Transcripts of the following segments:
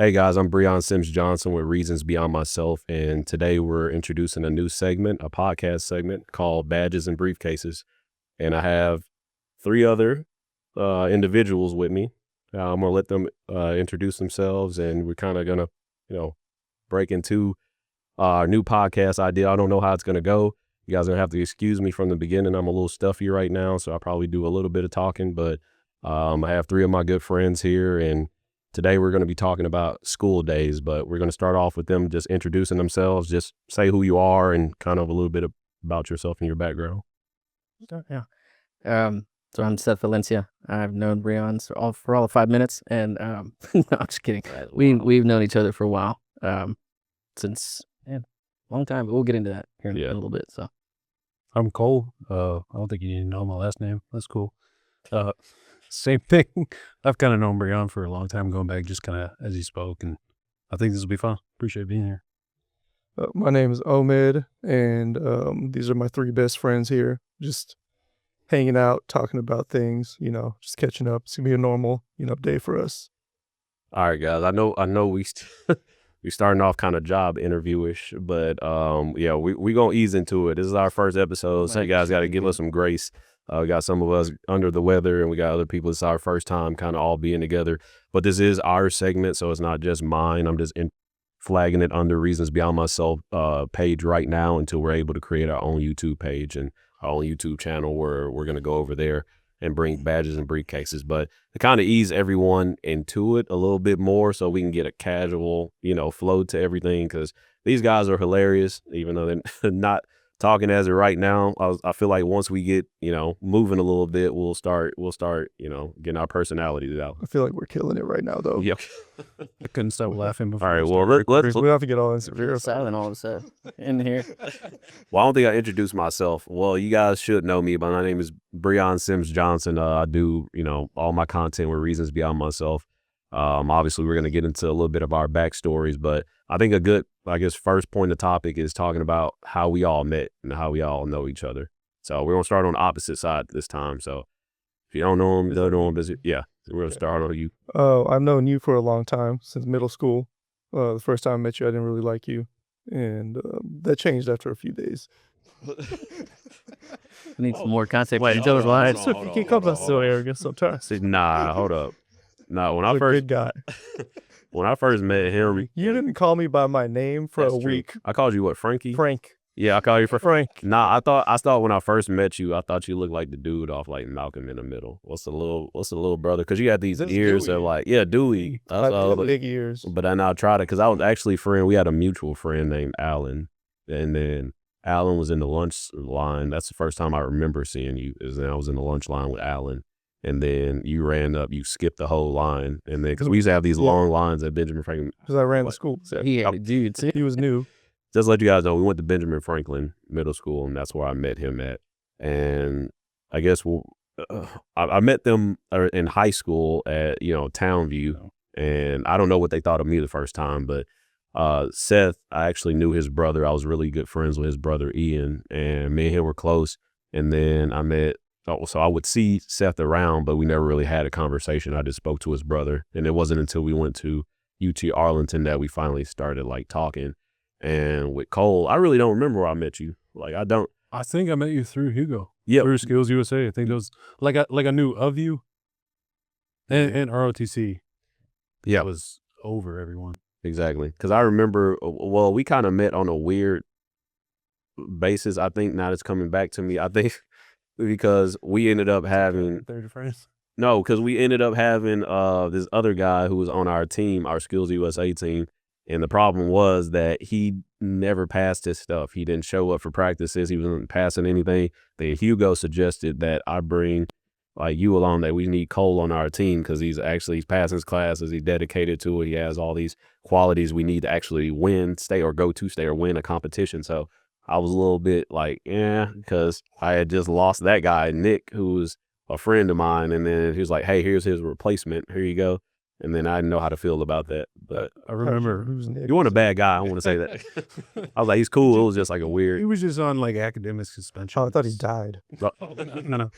Hey guys, I'm Brion Johnson with Reasons Beyond Myself, and today we're introducing a new segment, a podcast segment called Badges and Briefcases. And I have three other individuals with me. I'm gonna let them introduce themselves, and we're kind of gonna, break into our new podcast idea. I don't know how it's gonna go. You guys are gonna have to excuse me from the beginning. I'm a little stuffy right now, so I'll probably do a little bit of talking. But I have three of my good friends here, and today we're going to be talking about school days, but we're going to start off with them just introducing themselves. Just say who you are and kind of a little bit about yourself and your background. Yeah. So I'm Seth Valencia. I've known Brion for all of 5 minutes, and no, I'm just kidding. We've known each other for a while, since a long time. But we'll get into that here in a little bit. So I'm Cole. I don't think you need to know my last name. That's cool. Same thing. I've kind of known Brion for a long time, going back just kind of as he spoke, and I think this will be fun. Appreciate being here. My name is Omed, and these are my three best friends here. Just hanging out, talking about things, just catching up. It's gonna be a normal, day for us. All right, guys. I know we we starting off kind of job interview-ish, but we gonna ease into it. This is our first episode, so you guys got to give us some grace. We got some of us under the weather, and we got other people. It's our first time kind of all being together. But this is our segment, so it's not just mine. I'm just flagging it under Reasons Beyond Myself page right now until we're able to create our own YouTube page and our own YouTube channel where we're going to go over there and bring Badges and Briefcases. But to kind of ease everyone into it a little bit more so we can get a casual, flow to everything, because these guys are hilarious, even though they're not talking as of right now. I feel like once we get, moving a little bit, we'll start, getting our personalities out. I feel like we're killing it right now, though. Yep. I couldn't stop laughing before. All right, well, let's we have to get all this severe. silent all of a sudden in here. Well, I don't think I introduced myself. Well, you guys should know me, but my name is Brion Johnson. I do, all my content with Reasons Beyond Myself. Obviously, we're going to get into a little bit of our backstories, but I think a good, first point of topic is talking about how we all met and how we all know each other. So we're going to start on the opposite side this time. So if you don't know him, don't know him, we're going to start on you. I've known you for a long time, since middle school. The first time I met you, I didn't really like you, and that changed after a few days. We need some more context. Wait, each other's lives. You can't come back so arrogant sometimes. Nah, hold up. No, when I You're a first good guy. when I first met him, You didn't call me by my name for a week. I called you what, Frankie? Frank. Yeah, I called you Frank. Nah, I thought when I first met you, I thought you looked like the dude off like Malcolm in the Middle. What's the little brother? Because you had these That's ears Dewey. of like, Dewey. I have big ears. But I now tried it because I was actually we had a mutual friend named Alan, and then Alan was in the lunch line. That's the first time I remember seeing you. I was in the lunch line with Alan. And then you ran up, you skipped the whole line. And then, because we used to have these long lines at Benjamin Franklin. Because I ran the school. He hated dudes. He was new. Just to let you guys know, we went to Benjamin Franklin Middle School, and that's where I met him at. And I guess I met them in high school at, Townview. And I don't know what they thought of me the first time, but Seth, I actually knew his brother. I was really good friends with his brother, Ian, and me and him were close. And then so I would see Seth around, but we never really had a conversation. I just spoke to his brother. And it wasn't until we went to UT Arlington that we finally started talking. And with Cole, I really don't remember where I met you. I think I met you through Hugo. Yeah. Through Skills USA. I think that was like I knew of you. And ROTC. Yeah. It was over everyone. Exactly. Because I remember, we kind of met on a weird basis. I think now it's coming back to me. I think because we ended up having we ended up having this other guy who was on our team, our Skills USA team, and the problem was that he never passed his stuff. He didn't show up for practices. He wasn't passing anything. Then Hugo suggested that I bring you along, that we need Cole on our team because he's passing his classes. He's dedicated to it. He has all these qualities we need to actually win, stay or win a competition. So I was a little bit because I had just lost that guy, Nick, who was a friend of mine. And then he was like, hey, here's his replacement. Here you go. And then I didn't know how to feel about that. But I remember. You weren't a bad guy. I want to say that. I was like, he's cool. It was just like a weird. He was just on academic suspension. Oh, I thought he died. No. And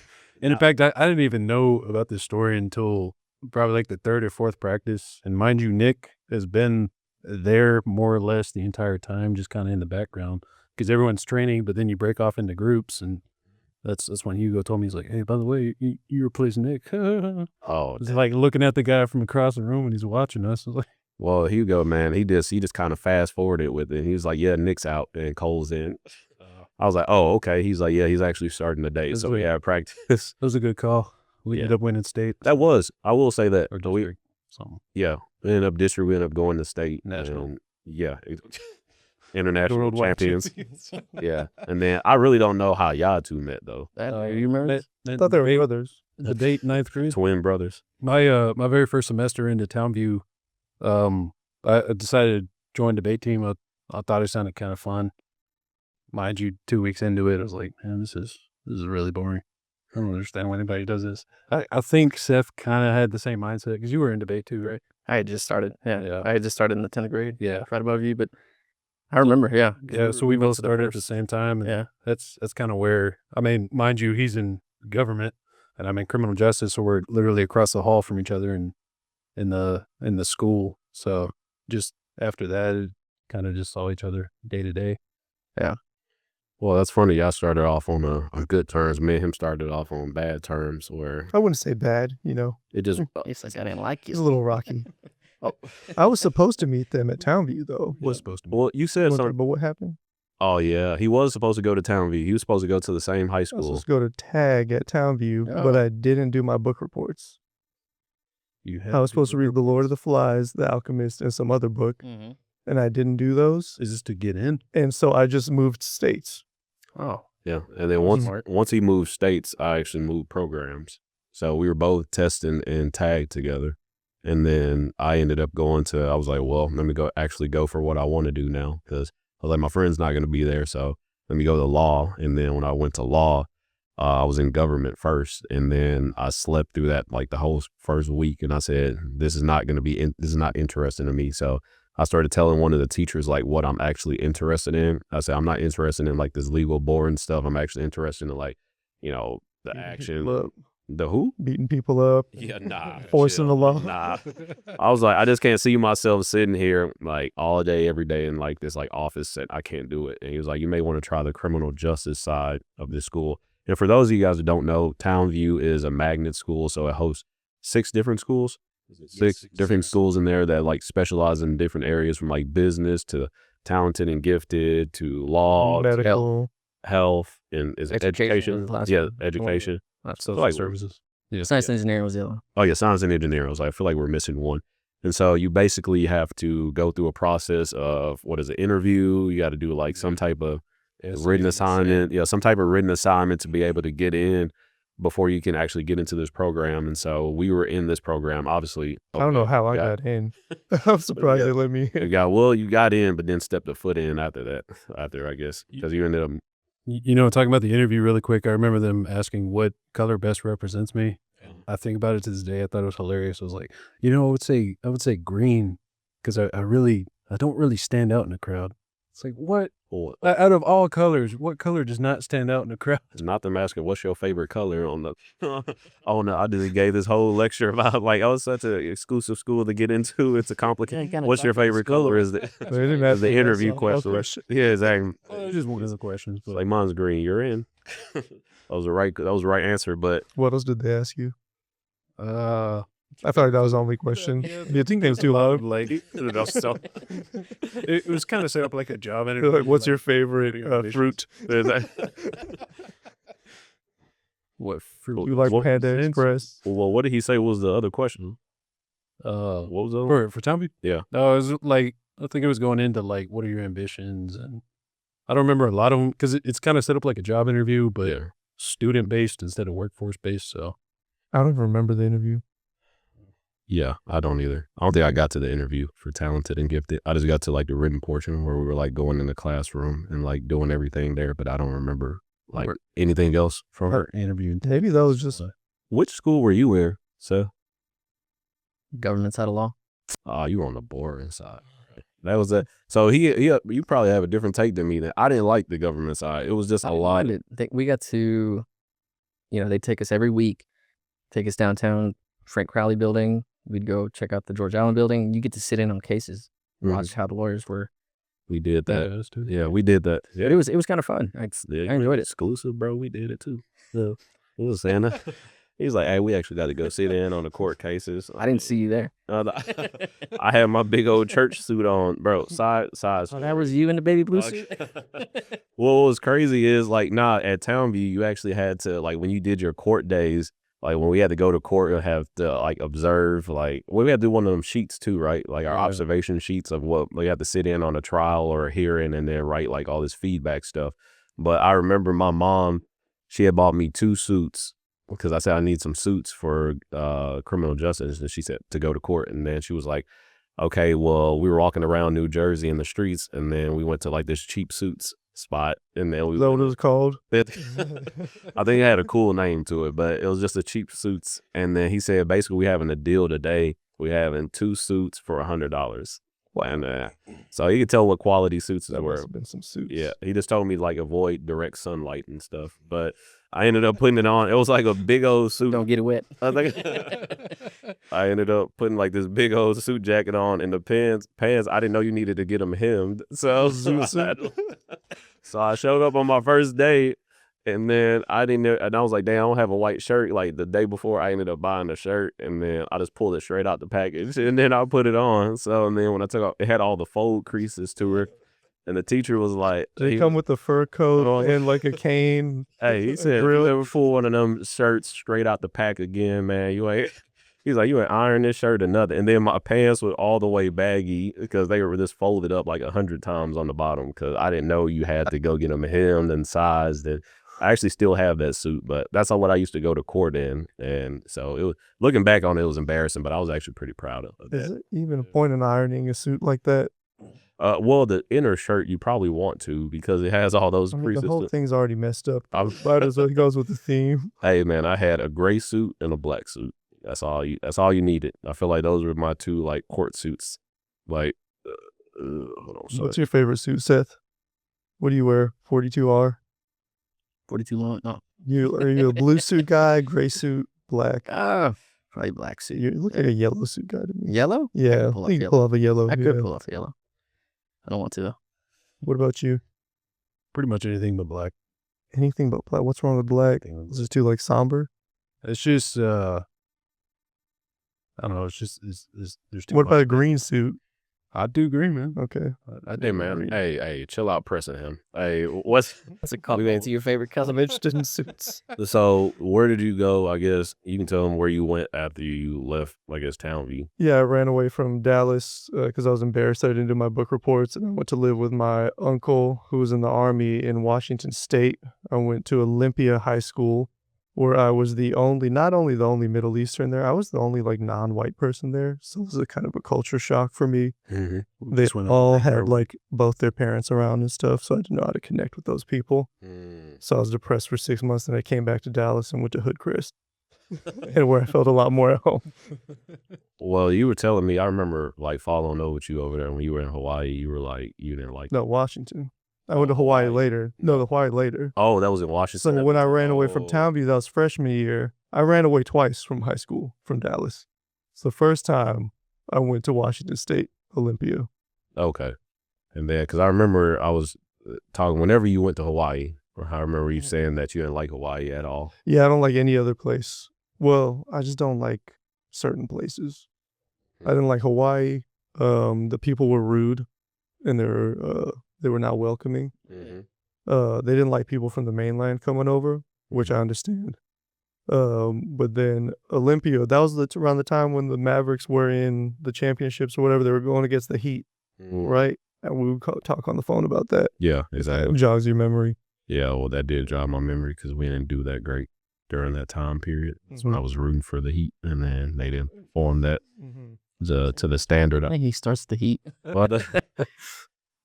in fact, I didn't even know about this story until probably the third or fourth practice. And mind you, Nick has been there more or less the entire time, just kind of in the background because everyone's training, but then you break off into groups, and that's when Hugo told me, he's like, "Hey, by the way, you replaced Nick." Oh, it's like looking at the guy from across the room and he's watching us. I was like, well, Hugo, man, he just kind of fast forwarded with it. He was like, "Yeah, Nick's out and Cole's in." I was like, "Oh, okay." He's like, "Yeah, he's actually starting today, so we have practice." That was a good call. We ended up winning state. That was, I will say that. Or district, something. Yeah, we ended up district. We ended up going to state. National. And, yeah, international Worldwide champions. Yeah, and then I really don't know how y'all two met though. You remember? I thought they were brothers. Debate 9th grade. Twin brothers. My very first semester into Townview, I decided to join debate team. I thought it sounded kind of fun. Mind you, 2 weeks into it, I was like, man, this is really boring. I don't understand why anybody does this. I think Seth kind of had the same mindset because you were in debate too, right? I had just started. Yeah. I had just started in the 10th grade. Yeah. Right above you, but I remember. Yeah. Yeah. So we both started at the same time. And Yeah. That's kind of where, I mean, mind you, he's in government and I'm in criminal justice. So we're literally across the hall from each other and in the school. So just after that, kind of just saw each other day to day. Yeah. Well, that's funny. Y'all started off on a good terms. Me and him started off on bad terms where I wouldn't say bad, you know. it just It's like I didn't like It's you. a little rocky. I was supposed to meet them at Townview, though. Was supposed to be. well, you said something. But what happened? Oh yeah, he was supposed to go to Townview. He was supposed to go to the same high I was school. supposed to go to tag at Townview, but I didn't do my book reports. I was supposed to read The Lord of the Flies, The Alchemist, and some other book, Mm-hmm. and I didn't do those. Is this to get in? And so I just moved states. Oh. Yeah, and then once he moved states, I actually moved programs. So we were both testing and tagged together, and then I ended up going to. I was like, well, let me go for what I want to do now because I was like, my friend's not going to be there, so let me go to law. And then when I went to law, I was in government first, and then I slept through that like the whole first week, and I said, this is not interesting to me. So I started telling one of the teachers like what I'm actually interested in. I said, I'm not interested in like this legal boring stuff. I'm actually interested in like, the action. Look, The who? beating people up. Yeah, nah. Forcing the law. Nah. I was like, I just can't see myself sitting here like all day, every day in like this like office set. I can't do it. And he was like, you may want to try the criminal justice side of this school. And for those of you guys who don't know, Townview is a magnet school. So it hosts 6 different schools. Six different schools in there that like specialize in different areas from like business to talented and gifted to law, Medical. health, and is it education? Yeah, education. Social like- services. Yeah. Science and engineering was the other one. Oh yeah, science and engineering. I was like, I feel like we're missing one. And so you basically have to go through a process of what is an interview. You got to do like some type of written assignment. Yeah, some type of written assignment to be able to get in before you can actually get into this program. And so we were in this program, obviously. I don't know how I got in. I'm surprised they let me in. You got in, but then stepped a foot in after I guess, because you ended up. Talking about the interview really quick, I remember them asking what color best represents me. I think about it to this day. I thought it was hilarious. I was like, I would say green because I don't really stand out in the crowd. It's like, what? Out of all colors, what color does not stand out in the crowd? It's not them asking what's your favorite color on the. I just gave this whole lecture about like, it's such an exclusive school to get into. It's a complicated. What's your favorite color? Is the They didn't ask the me that, interview so- question? okay. Yeah, exactly. It's just one of the questions. It's like mine's green. You're in. That was the right answer, but What else did they ask you? I I felt like that was the only question. You think they was too loud? Like, it was kind of set up like a job They're interview. like, what's your favorite fruit? What fruit? You like What- Panda Express? well, what did he say was the other question? What was the other? For Townview? Yeah. No, it was like, I think it was going into like, what are your ambitions? And I don't remember a lot of them because it's kind of set up like a job interview, but Yeah. student based instead of workforce based. So I don't even remember the interview. Yeah, I don't either. I don't think I got to the interview for talented and gifted. I just got to like the written portion where we were like going in the classroom and like doing everything there, but I don't remember like anything else from our interview. Maybe that was just Which school were you in, Seth? Government side of law. Oh, you were on the boring side. That was it. So you probably have a different take than me. Then I didn't like the government side. It was just a lot. We got to, they take us every week, take us downtown, Frank Crowley building, we'd go check out the George Allen building. You get to sit in on cases, watch how the lawyers were. We did that. us too. Yeah, we did that. Yeah. But it was kind of fun. I enjoyed it. Exclusive, bro. We did it too. So it was Santa. He's like, hey, we actually got to go sit in on the court cases. I didn't see you there. I had my big old church suit on, bro. Size. Oh, that was you in the baby blue suit? Well, what was crazy is like, at Townview, you actually had to, like, when you did your court days, like when we had to go to court, you'll have to like observe, like, we had to do one of them sheets too, right? Like our observation sheets of what we had to sit in on a trial or a hearing and then write like all this feedback stuff. But I remember my mom, she had bought me 2 suits because I said I need some suits for criminal justice, and she said to go to court. And then she was like, okay, well, we were walking around New Jersey in the streets, and then we went to like this cheap suits spot, and then Is that what it was called? I think it had a cool name to it, but it was just a cheap suits. And then he said, basically, we having a deal today. We having 2 suits for $100. And so you could tell what quality suits That were. must have been some suits. Yeah, he just told me like avoid direct sunlight and stuff. But I ended up putting it on. It was like a big old suit. Don't get it wet. I think I ended up putting like this big old suit jacket on, and the pants. I didn't know you needed to get them hemmed. So I showed up on my first day, and then I was like, damn, I don't have a white shirt. Like the day before, I ended up buying a shirt, and then I just pulled it straight out the package, and then I put it on. So and then when I took off, it had all the fold creases to it. And the teacher was like, They come with the fur coat and like a cane. hey, he said, if you ever pull one of them shirts straight out the pack again, man, he's like, you ain't iron this shirt or nothing. And then my pants were all the way baggy because they were just folded up like 100 times on the bottom because I didn't know you had to go get them hemmed and sized. And I actually still have that suit, but that's not what I used to go to court in. And so it was, looking back on it, it was embarrassing, but I was actually pretty proud of that. Is it even a point in ironing a suit like that? Well, the inner shirt you probably want to because it has all those creases. The whole thing's already messed up. Might as well it goes with the theme. Hey man, I had a gray suit and a black suit. That's all you needed. I feel like those were my 2 like court suits. Like, hold on. Sorry. What's your favorite suit, Seth? What do you wear? 42R? 42 long? No. Are you a blue suit guy, gray suit, black? Probably black suit. You look like a yellow suit guy to me. Yellow? Yeah, I you can pull off a yellow. I could pull off the yellow. I don't want to though. What about you? Pretty much anything but black. Anything but black. What's wrong with black? Is it too like somber? It's just I don't know. It's just there's too What about much. a green suit? I do green, man. Okay. I Hey do man, green. hey, chill out pressing him. Hey, what's That's a compliment to your favorite cousin. I'm interested in suits. so where did you go? I guess you can tell them where you went after you left, I guess, Townview. Yeah, I ran away from Dallas because I was embarrassed I didn't do my book reports, and I went to live with my uncle who was in the Army in Washington State. I went to Olympia High School, where I was not only the only Middle Eastern there, I was the only like non-white person there. So it was a kind of a culture shock for me. Mm-hmm. They Just went all up had there. like both their parents around and stuff, so I didn't know how to connect with those people. So I was depressed for 6 months, and I came back to Dallas and went to Hoodcrest, and where I felt a lot more at home. Well, you were telling me, I remember like following up with you over there when you were in Hawaii. You were like, you didn't like. No, Washington. I went to Hawaii later. No, the Hawaii later. Oh, that was in Washington. So when I ran away from Townview, that was freshman year. I ran away twice from high school, from Dallas. So the first time I went to Washington State, Olympia. Okay. And then, because I remember I was talking, whenever you went to Hawaii, or I remember you saying that you didn't like Hawaii at all. Yeah, I don't like any other place. Well, I just don't like certain places. I didn't like Hawaii. The people were rude, and they were not welcoming. Mm-hmm. They didn't like people from the mainland coming over, which I understand. But then Olympia, that was around the time when the Mavericks were in the championships or whatever. They were going against the Heat, right? And we would talk on the phone about that. Yeah, exactly. It jogs your memory. Yeah, well, that did jog my memory because we didn't do that great during that time period. That's when I was rooting for the Heat, and then they didn't perform that to the standard. I think he starts the heat. But,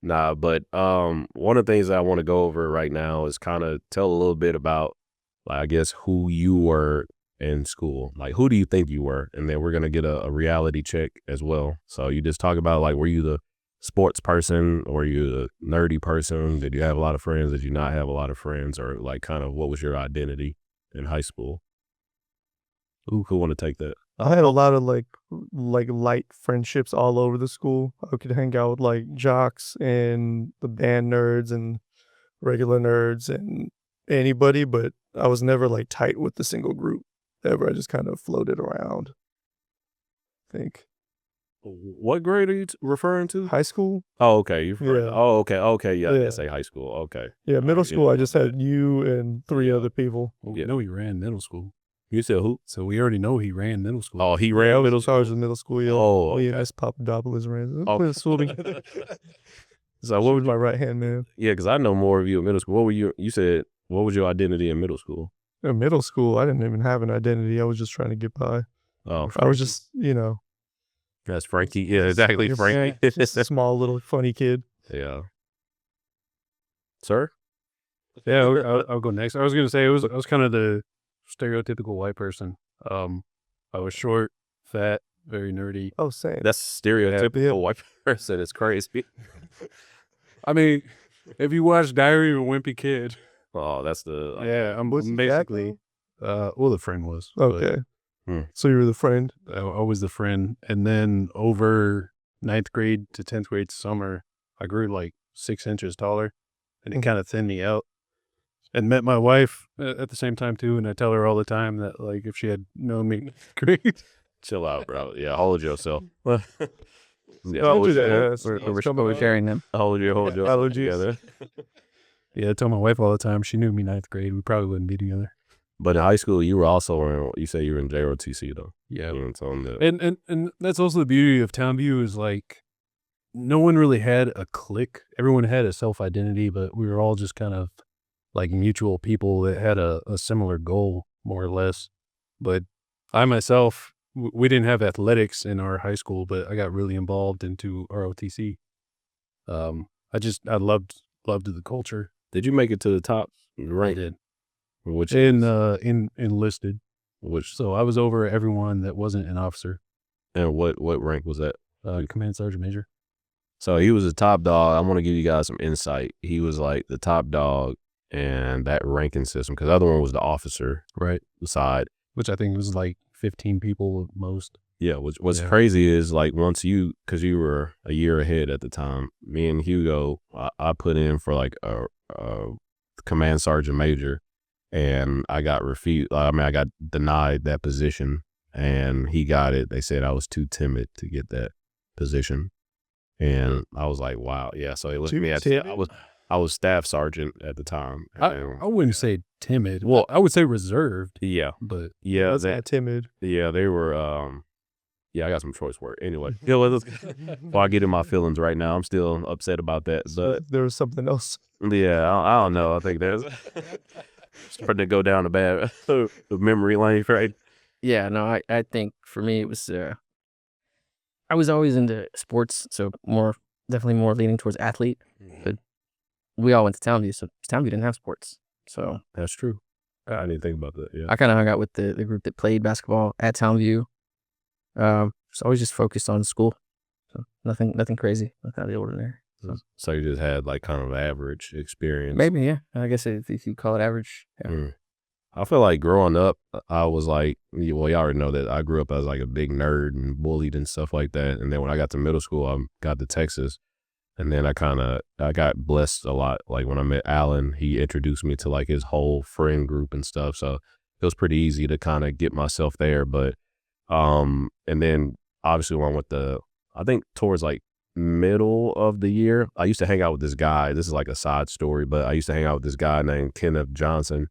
nah, but one of the things that I want to go over right now is kind of tell a little bit about, like, I guess, who you were in school. Like, who do you think you were? And then we're going to get a reality check as well. So you just talk about, like, were you the sports person, or were you the nerdy person? Did you have a lot of friends? Did you not have a lot of friends? Or, like, kind of what was your identity in high school? Who want to take that? I had a lot of like light friendships all over the school. I could hang out with like jocks and the band nerds and regular nerds and anybody, but I was never like tight with the single group ever. I just kind of floated around. I think What grade are you referring to? high school. Oh, okay. You Yeah. Oh, okay. Yeah, Yeah. I say high school. Okay. Yeah, middle Yeah. school. I just had you and 3 other people. Well, we Yeah. know he ran middle school. You said who? So we already know he ran middle school. Oh, he ran middle school. Charged with middle school. Yeah. Oh, yeah. okay. That's Papadopoulos ran. Oh. Middle school together. So what was my right hand man? Yeah, because I know more of you in middle school. What were you said? What was your identity in middle school? In middle school, I didn't even have an identity. I was just trying to get by. Oh, I was just, that's Frankie. Yeah, exactly, Frankie. just a small little funny kid. Yeah. Sir? Yeah, I'll go next. I was gonna say I was kind of the stereotypical white person. I was short, fat, very nerdy. Oh, same. That's stereotypical Yeah. white person. It's crazy. I mean, if you watch Diary of a Wimpy Kid, Oh, that's the yeah, I'm Was he basically well, the friend was. but Okay. Hmm. So you were the friend. I was the friend, and then over 9th grade to 10th grade summer, I grew like 6 inches taller, and it Mhm. kind of thinned me out. And met my wife at the same time too, and I tell her all the time that like if she had known me in 9th grade, chill out, bro. Yeah, hold yourself. Yeah, Don't do that. We're sharing them. hold yourself Allergies. together. yeah, I tell my wife all the time. She knew me 9th grade. We probably wouldn't be together. But in high school, you were also in. You say you were in JROTC though. Yeah, You know, it's on the. and that's also the beauty of Townview is like no one really had a clique. Everyone had a self identity, but we were all just kind of like mutual people that had a similar goal, more or less. But I myself, we didn't have athletics in our high school, but I got really involved into ROTC. I loved the culture. Did you make it to the top I rank? did. Which In enlisted. which So I was over everyone that wasn't an officer, and what rank was that? command sergeant major. So he was the top dog. I want to give you guys some insight. He was like the top dog and that ranking system because the other one was the officer Right. side. Which I think was like 15 people at most. Yeah, what's Yeah. crazy is like once because you were a year ahead at the time, me and Hugo, I put in for like a command sergeant major, and I got refused. I mean, I got denied that position, and he got it. They said I was too timid to get that position, and I was like, wow, yeah. So they looked at me. I was staff sergeant at the time. I wouldn't say timid. Well, I would say reserved, yeah, but yeah, Was that timid? yeah, they were. Yeah, I got some choice word. Anyway, before I get in my feelings right now, I'm still upset about that. But There was something else. yeah, I don't know. I think there's starting to go down a bad the memory lane, right? Yeah, no, I think for me it was I was always into sports, so definitely more leaning towards athlete. But we all went to Townview, so Townview didn't have sports. So That's true. I didn't think about that. Yeah. I kind of hung out with the group that played basketball at Townview. So always just focused on school. So nothing crazy, nothing out of the ordinary. So you just had like kind of average experience. Maybe, yeah. I guess if you call it average. Yeah. Mm. I feel like growing up, I was like, well, you already know that I grew up as like a big nerd and bullied and stuff like that. And then when I got to middle school, I got to Texas. And then I got blessed a lot. Like when I met Alan, he introduced me to like his whole friend group and stuff. So it was pretty easy to kind of get myself there. But, and then obviously when I went I think towards like middle of the year, I used to hang out with this guy. This is like a side story, but I used to hang out with this guy named Kenneth Johnson.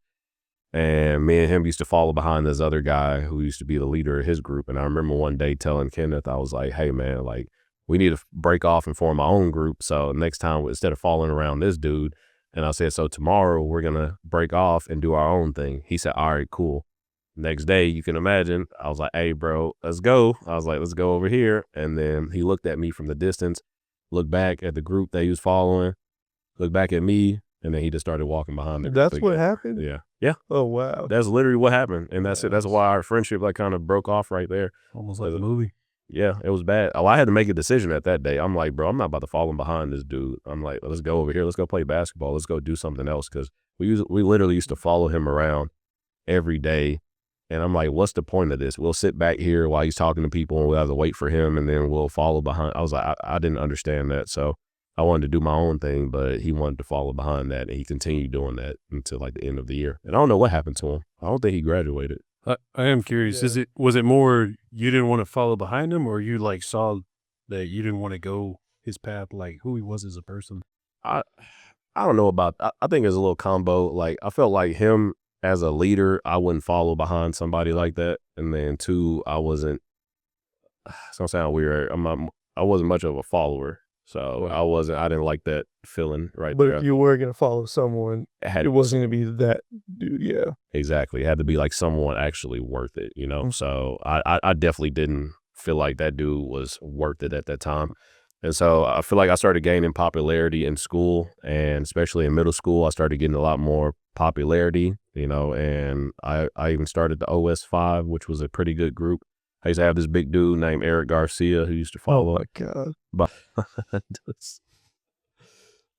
And me and him used to follow behind this other guy who used to be the leader of his group. And I remember one day telling Kenneth, I was like, hey man, like, we need to break off and form our own group. So next time, instead of following around this dude, and I said, so tomorrow we're going to break off and do our own thing. He said, all right, cool. Next day, you can imagine, I was like, hey, bro, let's go. I was like, let's go over here. And then he looked at me from the distance, looked back at the group that he was following, looked back at me, and then he just started walking behind me. That's what happened? Yeah. Yeah. Oh, wow. That's literally what happened. And that's it. That's why our friendship like kind of broke off right there. almost like a movie. Yeah, it was bad. Oh, I had to make a decision at that day. I'm like, bro, I'm not about to fall in behind this dude. I'm like, let's go over here. Let's go play basketball. Let's go do something else. Because we literally used to follow him around every day And I'm like, what's the point of this? We'll sit back here while he's talking to people and we'll have to wait for him and then we'll follow behind. I was like, I didn't understand that. So I wanted to do my own thing, but he wanted to follow behind that. And he continued doing that until like the end of the year. And I don't know what happened to him. I don't think he graduated. I am curious. Yeah. Was it more you didn't want to follow behind him, or you like saw that you didn't want to go his path, like who he was as a person? I don't know about, I think it's a little combo. Like I felt like him as a leader, I wouldn't follow behind somebody like that. And then two, I wasn't, it's gonna sound weird. I wasn't much of a follower. So I didn't like that feeling right But there. if you were going to follow someone, it wasn't going to be that dude. Yeah. Exactly. It had to be like someone actually worth it, you know? So I definitely didn't feel like that dude was worth it at that time. And so I feel like I started gaining popularity in school, and especially in middle school, I started getting a lot more popularity, you know, and I even started the OS5, which was a pretty good group. I used to have this big dude named Eric Garcia who used to follow. Oh, my God. But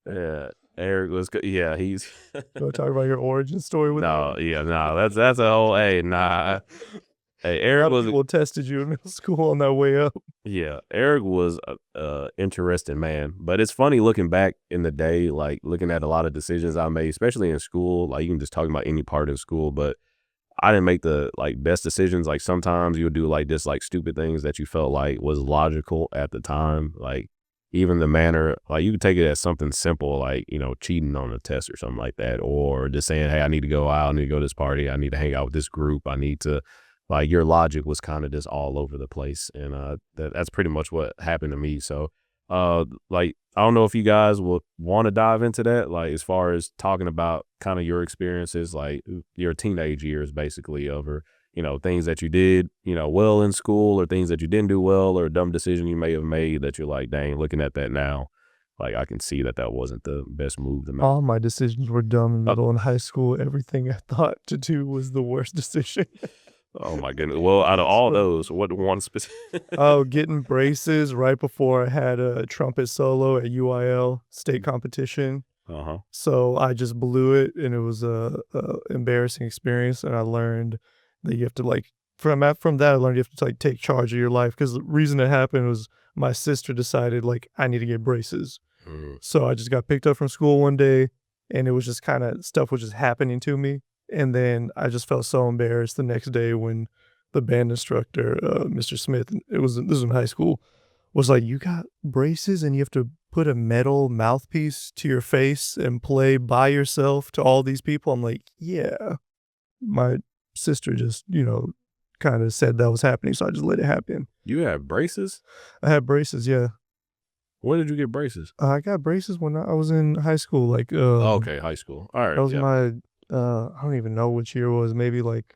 yeah, Eric was good. Yeah, he's. You want to talk about your origin story with That's a whole, hey, nah. Hey, Eric was. People tested you in middle school on that way up. Yeah, Eric was a interesting man, but it's funny looking back in the day, like looking at a lot of decisions I made, especially in school. Like you can just talk about any part of school, but I didn't make the like best decisions. Like sometimes you would do like just like stupid things that you felt like was logical at the time. Like even the manner, like you could take it as something simple, like, you know, cheating on a test or something like that, or just saying, hey, I need to go out, I need to go to this party, I need to hang out with this group, I need to. Like your logic was kind of just all over the place, and that's pretty much what happened to me. So, like I don't know if you guys will want to dive into that, like as far as talking about kind of your experiences, like your teenage years, basically, over, you know, things that you did, you know, well in school, or things that you didn't do well, or a dumb decision you may have made that you're like, dang, looking at that now, like I can see that wasn't the best move to make. All my decisions were dumb in middle and high school. Everything I thought to do was the worst decision. Oh my goodness. Well, out of all those, what one specific? Oh, getting braces right before I had a trumpet solo at UIL state competition. Uh-huh. So I just blew it, and it was a embarrassing experience. And I learned that you have to like, from that I learned you have to like take charge of your life, because the reason it happened was my sister decided like I need to get braces. So I just got picked up from school one day, and it was just kind of stuff was just happening to me. And then I just felt so embarrassed the next day when the band instructor, Mr. Smith, this was in high school, was like, you got braces and you have to put a metal mouthpiece to your face and play by yourself to all these people. I'm like, yeah. My sister just, you know, kind of said that was happening, so I just let it happen. You had braces? I had braces, yeah. When did you get braces? I got braces when I was in high school. Like, okay, high school. All right. That was my, I don't even know which year it was. Maybe like,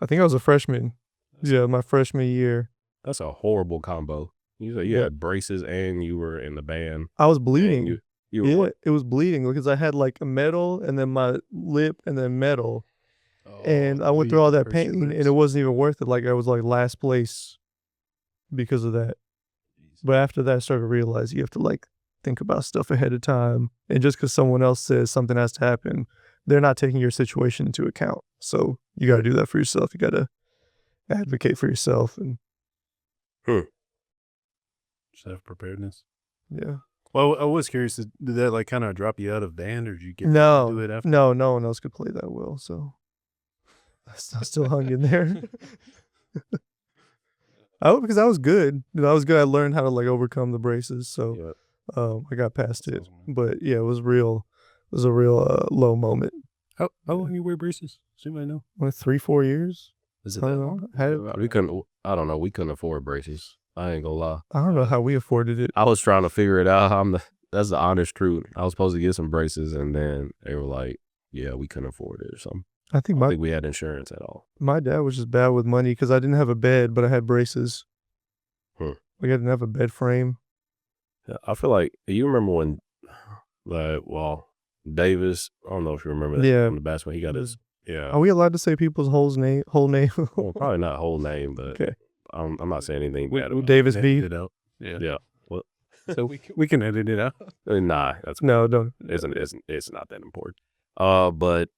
I think I was a freshman. Yeah, my freshman year. That's a horrible combo. You said you had braces and you were in the band. I was bleeding. You were yeah, what? It was bleeding because I had like a metal and then my lip and then metal. And I went through all that pain and it wasn't even worth it. Like I was like last place because of that. But after that, I started to realize you have to like think about stuff ahead of time. And just because someone else says something has to happen, they're not taking your situation into account. So you got to do that for yourself. You got to advocate for yourself. And self-preparedness. Yeah. Well, I was curious, did that like kind of drop you out of band, or did you get to do it after? No one else could play that well. So I still hung in there. Because I was good. You know, I was good. I learned how to like overcome the braces. So I got past it. But yeah, it was a real low moment. How long you wear braces? Assume I know. Like 3-4 years. Is it that long? I don't know. We couldn't afford braces. I ain't gonna lie. I don't know how we afforded it. I was trying to figure it out. That's the honest truth. I was supposed to get some braces, and then they were like, yeah, we couldn't afford it or something. I think we had insurance at all. My dad was just bad with money because I didn't have a bed, but I had braces. Like I didn't have a bed frame. Yeah, I feel like, you remember when, Davis, I don't know if you remember that. Yeah. From the basketball, he got his, yeah. Are we allowed to say people's whole name? Well, probably not whole name, but okay. I'm not saying anything bad about Davis B. It out. Yeah. Well, so we can edit it out. Nah, that's no, don't. It's not that important. But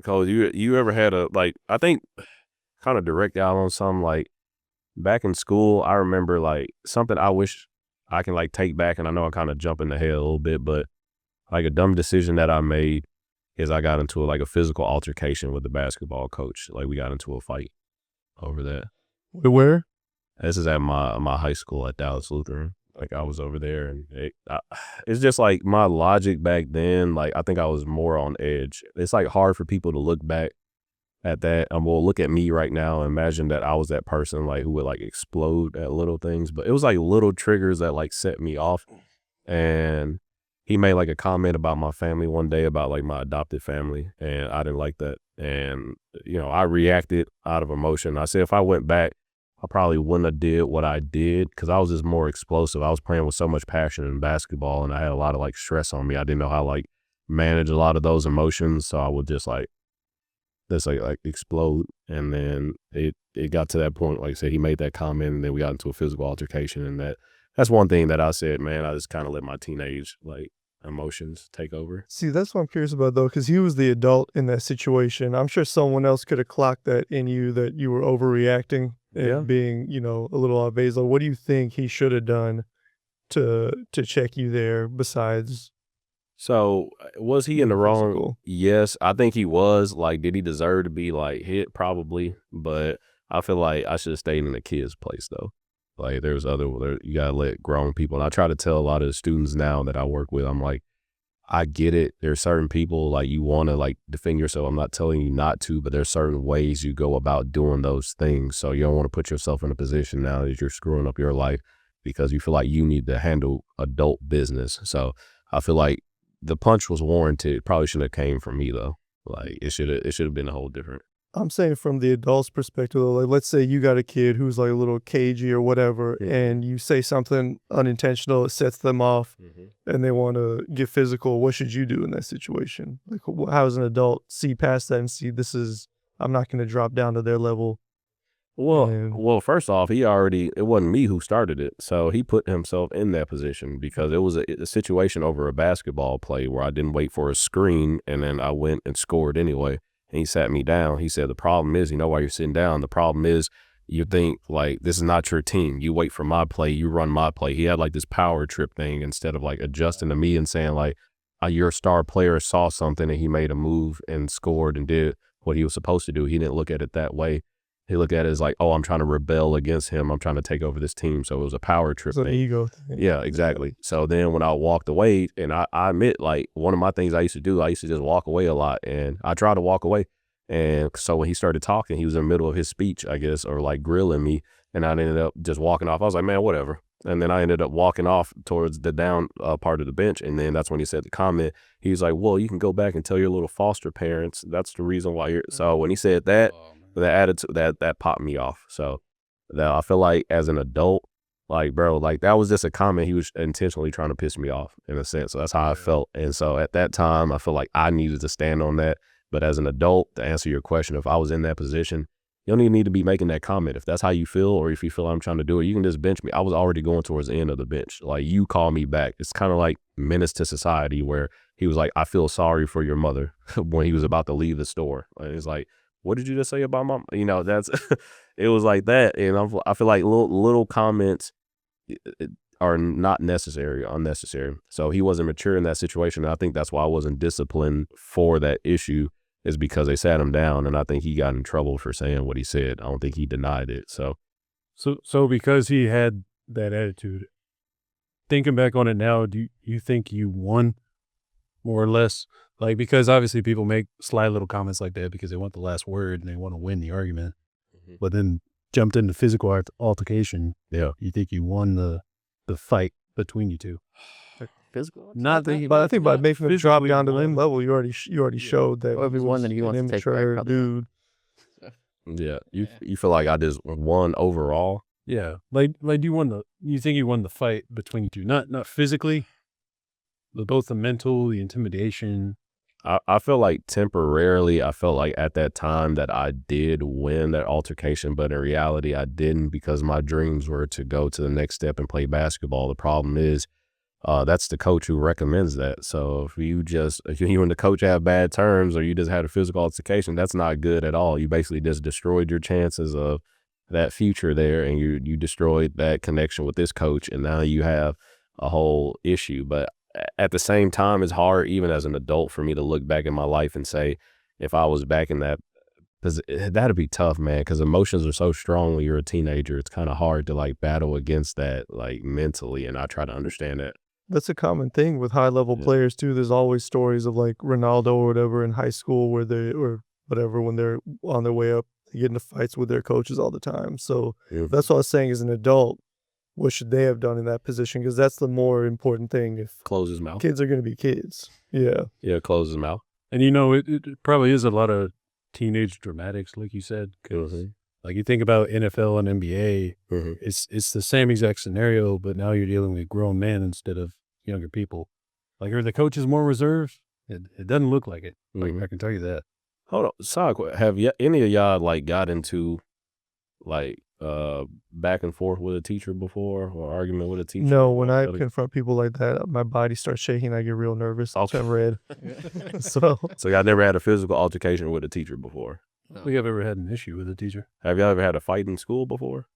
Because you ever had I think kind of direct out on something like back in school, I remember like something I wish I can like take back, and I know I kind of jump in the head a little bit, but like a dumb decision that I made is I got into a physical altercation with the basketball coach. Like we got into a fight over that. Where? This is at my high school at Dallas Lutheran. Like I was over there, and it's just like my logic back then. Like I think I was more on edge. It's like hard for people to look back at that. Well, look at me right now. And imagine that I was that person like who would like explode at little things. But it was like little triggers that like set me off. And he made like a comment about my family one day, about like my adopted family, and I didn't like that. And I reacted out of emotion. I said if I went back, I probably wouldn't have did what I did, because I was just more explosive. I was playing with so much passion in basketball, and I had a lot of like stress on me. I didn't know how to like manage a lot of those emotions, so I would just like explode. And then it got to that point, like I said, he made that comment, and then we got into a physical altercation. And that's one thing that I said, man, I just kind of let my teenage like emotions take over. See, that's what I'm curious about, though, because he was the adult in that situation. I'm sure someone else could have clocked that in you, that you were overreacting and being, a little off base. Like, what do you think he should have done to check you there besides? So was he in the wrong? Physical? Yes, I think he was. Like, did he deserve to be like hit? Probably. But I feel like I should have stayed in the kid's place though. Like you gotta let grown people. And I try to tell a lot of the students now that I work with, I'm like, I get it. There's certain people like you want to like defend yourself. I'm not telling you not to, but there's certain ways you go about doing those things. So you don't want to put yourself in a position now that you're screwing up your life because you feel like you need to handle adult business. So I feel like the punch was warranted. It probably shouldn't have came from me though. Like it should have been a whole different. I'm saying from the adult's perspective, though, like let's say you got a kid who's like a little cagey or whatever, and you say something unintentional, it sets them off, and they want to get physical. What should you do in that situation? Like, how does an adult see past that and see I'm not going to drop down to their level? Well, first off, it wasn't me who started it. So he put himself in that position because it was a situation over a basketball play where I didn't wait for a screen, and then I went and scored anyway. And he sat me down. He said, the problem is, why you're sitting down. The problem is you think like, this is not your team. You wait for my play. You run my play. He had like this power trip thing instead of like adjusting to me and saying like, your star player saw something and he made a move and scored and did what he was supposed to do. He didn't look at it that way. He looked at it as like, oh, I'm trying to rebel against him. I'm trying to take over this team. So it was a power trip thing. It's an ego thing. Yeah, exactly. So then when I walked away, and I admit, like, one of my things I used to do, I used to just walk away a lot. And I tried to walk away. And so when he started talking, he was in the middle of his speech, I guess, or like grilling me. And I ended up just walking off. I was like, man, whatever. And then I ended up walking off towards the down part of the bench. And then that's when he said the comment. He was like, well, you can go back and tell your little foster parents. That's the reason why you're. So when he said that, the attitude that popped me off. So that I feel like as an adult, like, bro, like that was just a comment. He was intentionally trying to piss me off in a sense. So that's how I felt. And so at that time, I feel like I needed to stand on that. But as an adult, to answer your question, if I was in that position, you don't even need to be making that comment. If that's how you feel, or if you feel I'm trying to do it, you can just bench me. I was already going towards the end of the bench. Like, you call me back. It's kind of like Menace to Society, where he was like, I feel sorry for your mother when he was about to leave the store. And it's like, what did you just say about mom? That's it was like that. And I feel like little comments are not unnecessary. So he wasn't mature in that situation. And I think that's why I wasn't disciplined for that issue, is because they sat him down, and I think he got in trouble for saying what he said. I don't think he denied it. So because he had that attitude, thinking back on it now, do you think you won more or less? Like, because obviously people make sly little comments like that because they want the last word and they want to win the argument, but then jumped into physical altercation. Yeah. You think you won the fight between you two? Physical? Not that, But I think by making him drop down to them level, you already showed that Everyone that he wants to take back, immature probably. dude. Yeah. You feel like I just won overall? Yeah. Like you think you won the fight between you two? Not physically, but both the mental, the intimidation. I feel like temporarily, I felt like at that time that I did win that altercation, but in reality I didn't, because my dreams were to go to the next step and play basketball. The problem is that's the coach who recommends that. So if you and the coach have bad terms, or you just had a physical altercation, that's not good at all. You basically just destroyed your chances of that future there, and you destroyed that connection with this coach, and now you have a whole issue. But at the same time, it's hard even as an adult for me to look back in my life and say, if I was back in that, because that'd be tough, man, because emotions are so strong when you're a teenager. It's kind of hard to like battle against that like mentally, and I try to understand that. That's a common thing with high-level players too. There's always stories of like Ronaldo or whatever in high school where or whatever, when they're on their way up, they get into fights with their coaches all the time. So that's what I was saying, as an adult, what should they have done in that position? Because that's the more important thing. If Close his mouth. kids are going to be kids. Yeah. Yeah, close his mouth. And it probably is a lot of teenage dramatics, like you said. 'Cause like you think about NFL and NBA, it's the same exact scenario, but now you're dealing with grown men instead of younger people. Like, are the coaches more reserved? It doesn't look like it. Like, I can tell you that. Hold on, side question. Have any of y'all like got into like back and forth with a teacher before, or argument with a teacher? No, when I confront people like that, my body starts shaking. I get real nervous. I'll turn red. So y'all never had a physical altercation with a teacher before? I think I've ever had an issue with a teacher. Have y'all ever had a fight in school before?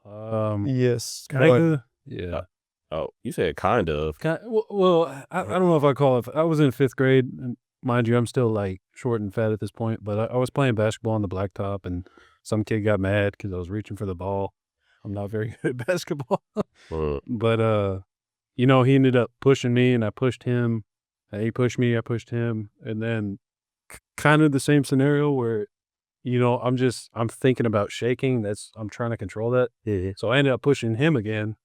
yes, Kinda. Yeah. Oh, you said kind of. Well, I don't know if I call it. I was in 5th grade, and mind you, I'm still like short and fat at this point, but I was playing basketball on the blacktop, and some kid got mad because I was reaching for the ball. I'm not very good at basketball. But, he ended up pushing me, and I pushed him. And he pushed me, I pushed him. And then kind of the same scenario where, I'm thinking about shaking. I'm trying to control that. Yeah. So I ended up pushing him again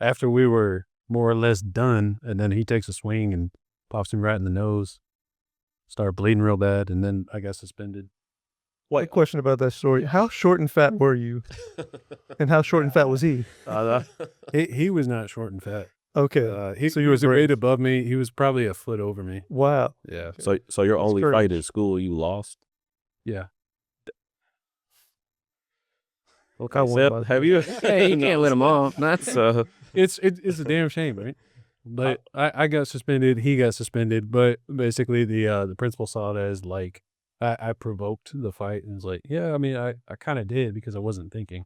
after we were more or less done. And then he takes a swing and pops me right in the nose. Started bleeding real bad, and then I got suspended. a question about that story. How short and fat were you? And how short and fat was he? He was not short and fat. Okay. He was a grade above me. He was probably a foot over me. Wow. Yeah. So your only courage. fight in school, you lost? Yeah. Okay, Seth, have you? Hey, you can't let him off. That's It's a damn shame, right? But I got suspended. He got suspended. But basically, the principal saw it as like I provoked the fight, and was like, yeah, I mean, I kind of did because I wasn't thinking.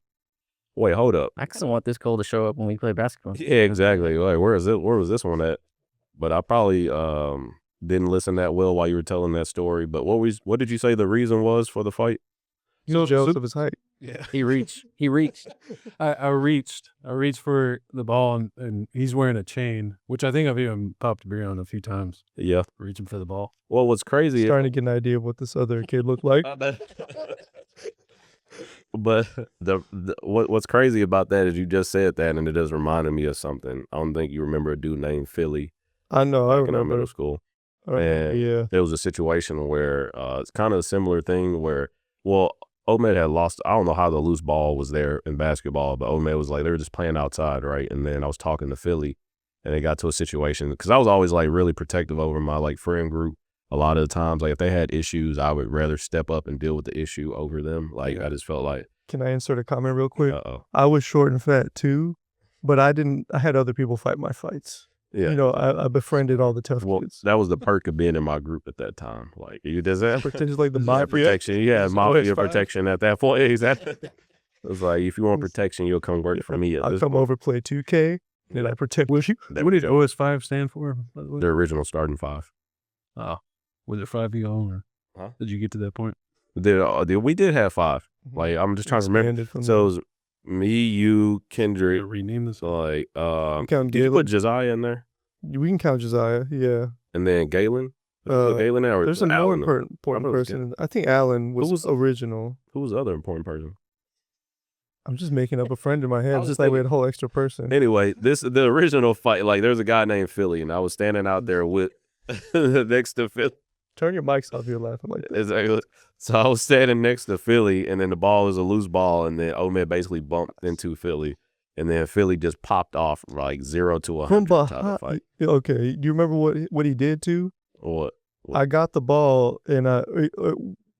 Wait, hold up. I kind of want this goal to show up when we play basketball. Yeah, exactly. Like, where was this one at? But I probably didn't listen that well while you were telling that story. But what did you say the reason was for the fight? He was jealous of his height. Yeah. He reached. I reached for the ball, and he's wearing a chain, which I think I've even popped Brion a few times. Yeah. Reaching for the ball. Well, what's crazy? Starting to get an idea of what this other kid looked like. But what's crazy about that is you just said that, and it just reminded me of something. I don't think you remember a dude named Philly. I know. I In our remember. middle school. And yeah. There was a situation where it's kind of a similar thing where, Omed had lost. I don't know how the loose ball was there in basketball, but Omed was like, they were just playing outside, right? And then I was talking to Philly, and they got to a situation, because I was always like really protective over my like friend group. A lot of the times, like if they had issues, I would rather step up and deal with the issue over them. Like I just felt like. Can I insert a comment real quick? Uh-oh. I was short and fat too, but I had other people fight my fights. Yeah. I befriended all the tough kids. That was the perk of being in my group at that time. Like you does that Pretend like the Yeah, mafia. protection. Yeah, mafia protection at that point. Exactly. It was like, if you want protection, you'll come work for me. I'll come over, play 2K, and I protect you. What did OS5 stand for? The original starting five. Oh, was it 5v or did you get to that point? We did have five. Like I'm just trying to remember. So it was me, you, Kendrick. Rename this. Like count did you Galen. put Josiah in there? We can count Josiah, yeah. And then Galen. Galen or there's a more Alan? important person. I think Alan was original. Who was the other important person? I'm just making up a friend in my head. was Just just like we thinking- had a whole extra person. Anyway, the original fight, like there's a guy named Philly, and I was standing out there with next to Philly. Turn your mics off. You're laughing like that. Exactly. So I was standing next to Philly, and then the ball is a loose ball, and then Omed basically bumped into Philly, and then Philly just popped off like 0 to 100 type of fight. Okay, do you remember what he did too? What? I got the ball, and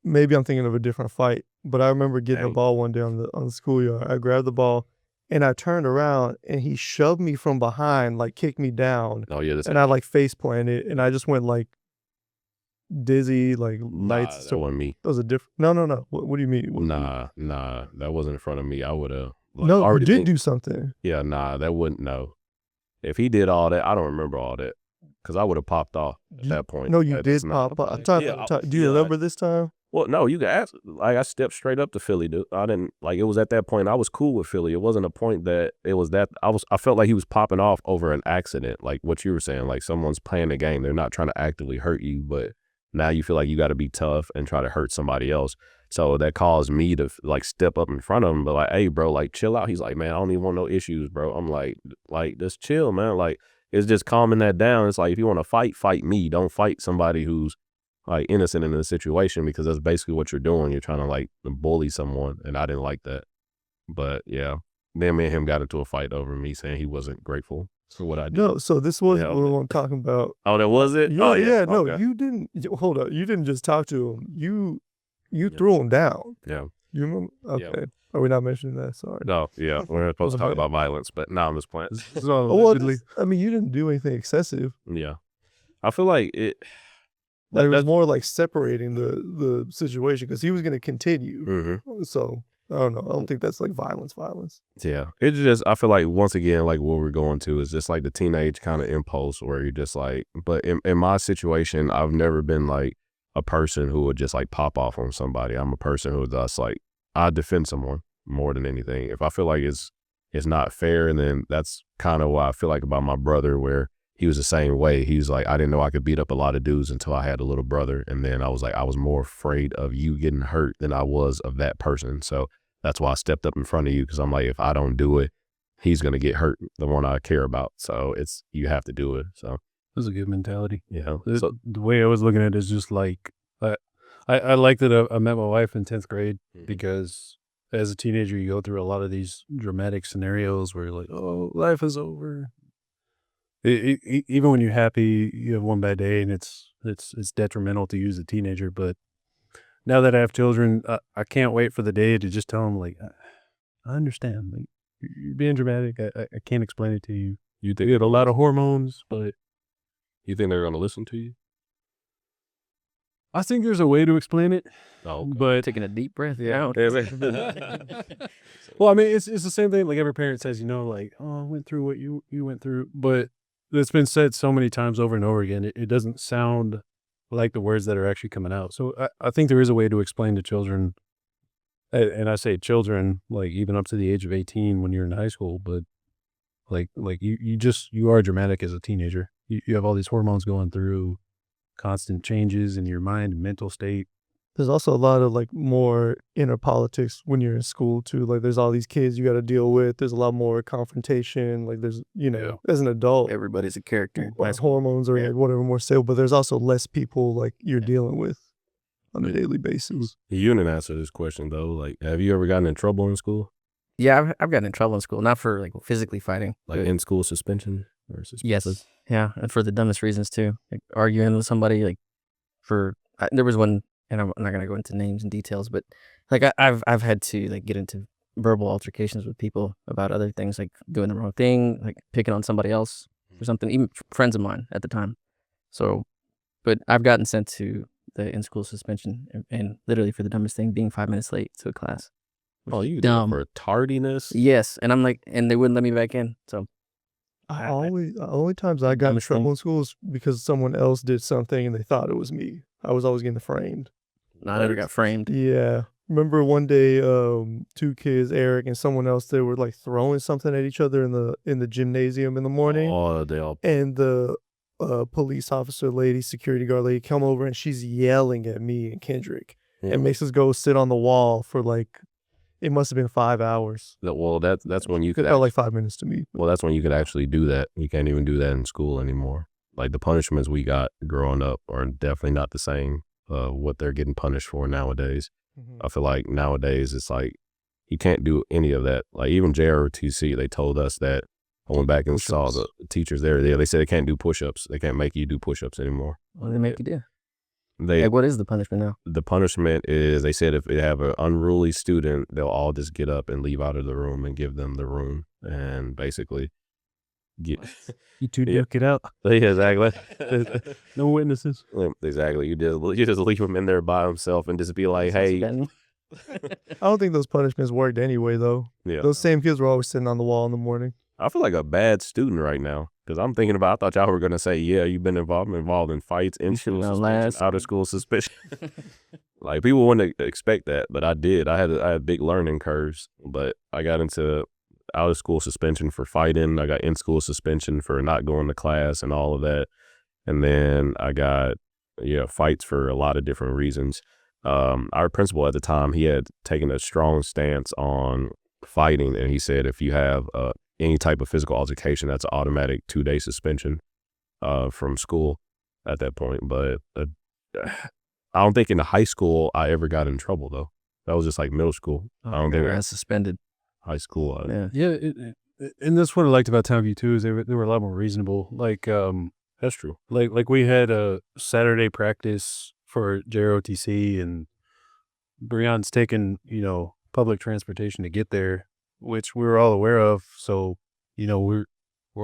maybe I'm thinking of a different fight, but I remember getting the ball one day on the schoolyard. I grabbed the ball, and I turned around and he shoved me from behind, like kicked me down, Oh yeah, and I like face planted and I just went like dizzy, like lights. that wasn't me. That was a different. No. What do you mean? Nah, that wasn't in front of me. I would have. No, you did do something. Yeah, nah, that wouldn't. No, if he did all that, I don't remember all that because I would have popped off at that point. No, you did pop up. Do you remember this time? Well, no, you can ask. Like I stepped straight up to Philly, dude. I didn't like. It was at that point I was cool with Philly. It wasn't a point that it was that I felt like he was popping off over an accident, like what you were saying. Like someone's playing the game. They're not trying to actively hurt you, but now you feel like you got to be tough and try to hurt somebody else. So that caused me to like step up in front of him, but like, hey, bro, like chill out. He's like, man, I don't even want no issues, bro. I'm like just chill, man. Like it's just calming that down. It's like if you want to fight me. Don't fight somebody who's like innocent in the situation, because that's basically what you're doing. You're trying to like bully someone, and I didn't like that. But yeah, then me and him got into a fight over me saying he wasn't grateful for what I did. No, so this was what I'm talking about. Oh, that was it? Yeah, oh yeah. No, okay. you didn't. Hold up, you didn't just talk to him. You threw him down. Yeah. You remember? Okay. Yeah. Are we not mentioning that? Sorry. No, yeah. We're not supposed to talk about violence, but now I'm just playing. I mean, you didn't do anything excessive. Yeah. I feel like it. Like it was more like separating the situation because he was going to continue. Mm-hmm. So I don't know. I don't think that's like violence. Yeah. It's just, I feel like once again, like what we're going to is just like the teenage kind of impulse where you're just like, but in my situation, I've never been like a person who would just like pop off on somebody. I'm a person who just like, I defend someone more than anything. If I feel like it's not fair, and then that's kind of what I feel like about my brother, where he was the same way. He was like, I didn't know I could beat up a lot of dudes until I had a little brother. And then I was like, I was more afraid of you getting hurt than I was of that person. So that's why I stepped up in front of you, because I'm like, if I don't do it, he's going to get hurt, the one I care about. So you have to do it. So that's a good mentality. Yeah. So the way I was looking at it is just like, I like that I met my wife in 10th grade because as a teenager, you go through a lot of these dramatic scenarios where you're like, oh, life is over. Even when you're happy, you have one bad day and it's detrimental to you as a teenager. But now that I have children, I can't wait for the day to just tell them, like, I understand. Like, you're being dramatic. I can't explain it to you. You get a lot of hormones, but you think they're going to listen to you? I think there's a way to explain it. Oh, okay. But taking a deep breath. Yeah. Well, I mean, it's the same thing. Like every parent says, like, oh, I went through what you went through. But it's been said so many times over and over again. It doesn't sound like the words that are actually coming out. So I think there is a way to explain to children. And I say children, like even up to the age of 18 when you're in high school. But like you are dramatic as a teenager. You have all these hormones going through, constant changes in your mind and mental state. There's also a lot of like more inner politics when you're in school too. Like there's all these kids you got to deal with. There's a lot more confrontation. Like there's, as an adult, everybody's a character. Like hormones or like whatever more stable, but there's also less people like you're dealing with on a daily basis. You didn't answer this question though. Like, have you ever gotten in trouble in school? Yeah, I've gotten in trouble in school, not for like physically fighting. Like in school suspension or suspension? Yes. Yeah. And for the dumbest reasons too. Like arguing with somebody, like there was one, and I'm not going to go into names and details, but like I've had to like get into verbal altercations with people about other things, like doing the wrong thing, like picking on somebody else or something, even friends of mine at the time. So, but I've gotten sent to the in-school suspension and literally for the dumbest thing, being 5 minutes late to a class. Oh, you dumb. For tardiness? Yes. And I'm like, and they wouldn't let me back in. So only times I got in trouble in school is because someone else did something and they thought it was me. I was always getting framed. I never got framed. Yeah. Remember one day, two kids, Eric and someone else, they were like throwing something at each other in the gymnasium in the morning. Oh, they all. And the police officer lady, security guard lady, come over and she's yelling at me and Kendrick and makes us go sit on the wall for like, it must have been 5 hours. Well, that's when you could. It felt like 5 minutes to me. Well, that's when you could actually do that. You can't even do that in school anymore. Like the punishments we got growing up are definitely not the same. What they're getting punished for nowadays. I feel like nowadays it's like you can't do any of that. Like even JROTC, they told us that. I went back and saw the teachers there. They said they can't do push-ups. They can't make you do push-ups anymore. What do they make you do? They What is the punishment now? the punishment is, they said if they have an unruly student, they'll all just get up and leave out of the room and give them the room and basically get You two Yeah. duke it out. Yeah, exactly. No witnesses. Exactly. You just leave him in there by himself and just be like, hey, Suspend. I don't think those punishments worked anyway, though. yeah. Those same kids were always sitting on the wall in the morning. I feel like a bad student right now because I'm thinking about. I thought y'all were gonna say, yeah, you've been involved in fights, in school No, suspension, last- out of school suspension. Like people wouldn't expect that, but I did. I had big learning curves, but I got into out of school suspension for fighting. I got in school suspension for not going to class and all of that, and then I got fights for a lot of different reasons. Our principal at the time, he had taken a strong stance on fighting, and he said if you have any type of physical altercation, that's an automatic 2-day suspension from school at that point. But I don't think in the high school I ever got in trouble though. That was just like middle school. I don't think Got suspended. high school. Yeah. Yeah, and that's what I liked about Townview too, is they were a lot more reasonable. Like That's true. like we had a Saturday practice for JROTC, and Brion's taking public transportation to get there, which we were all aware of. So we're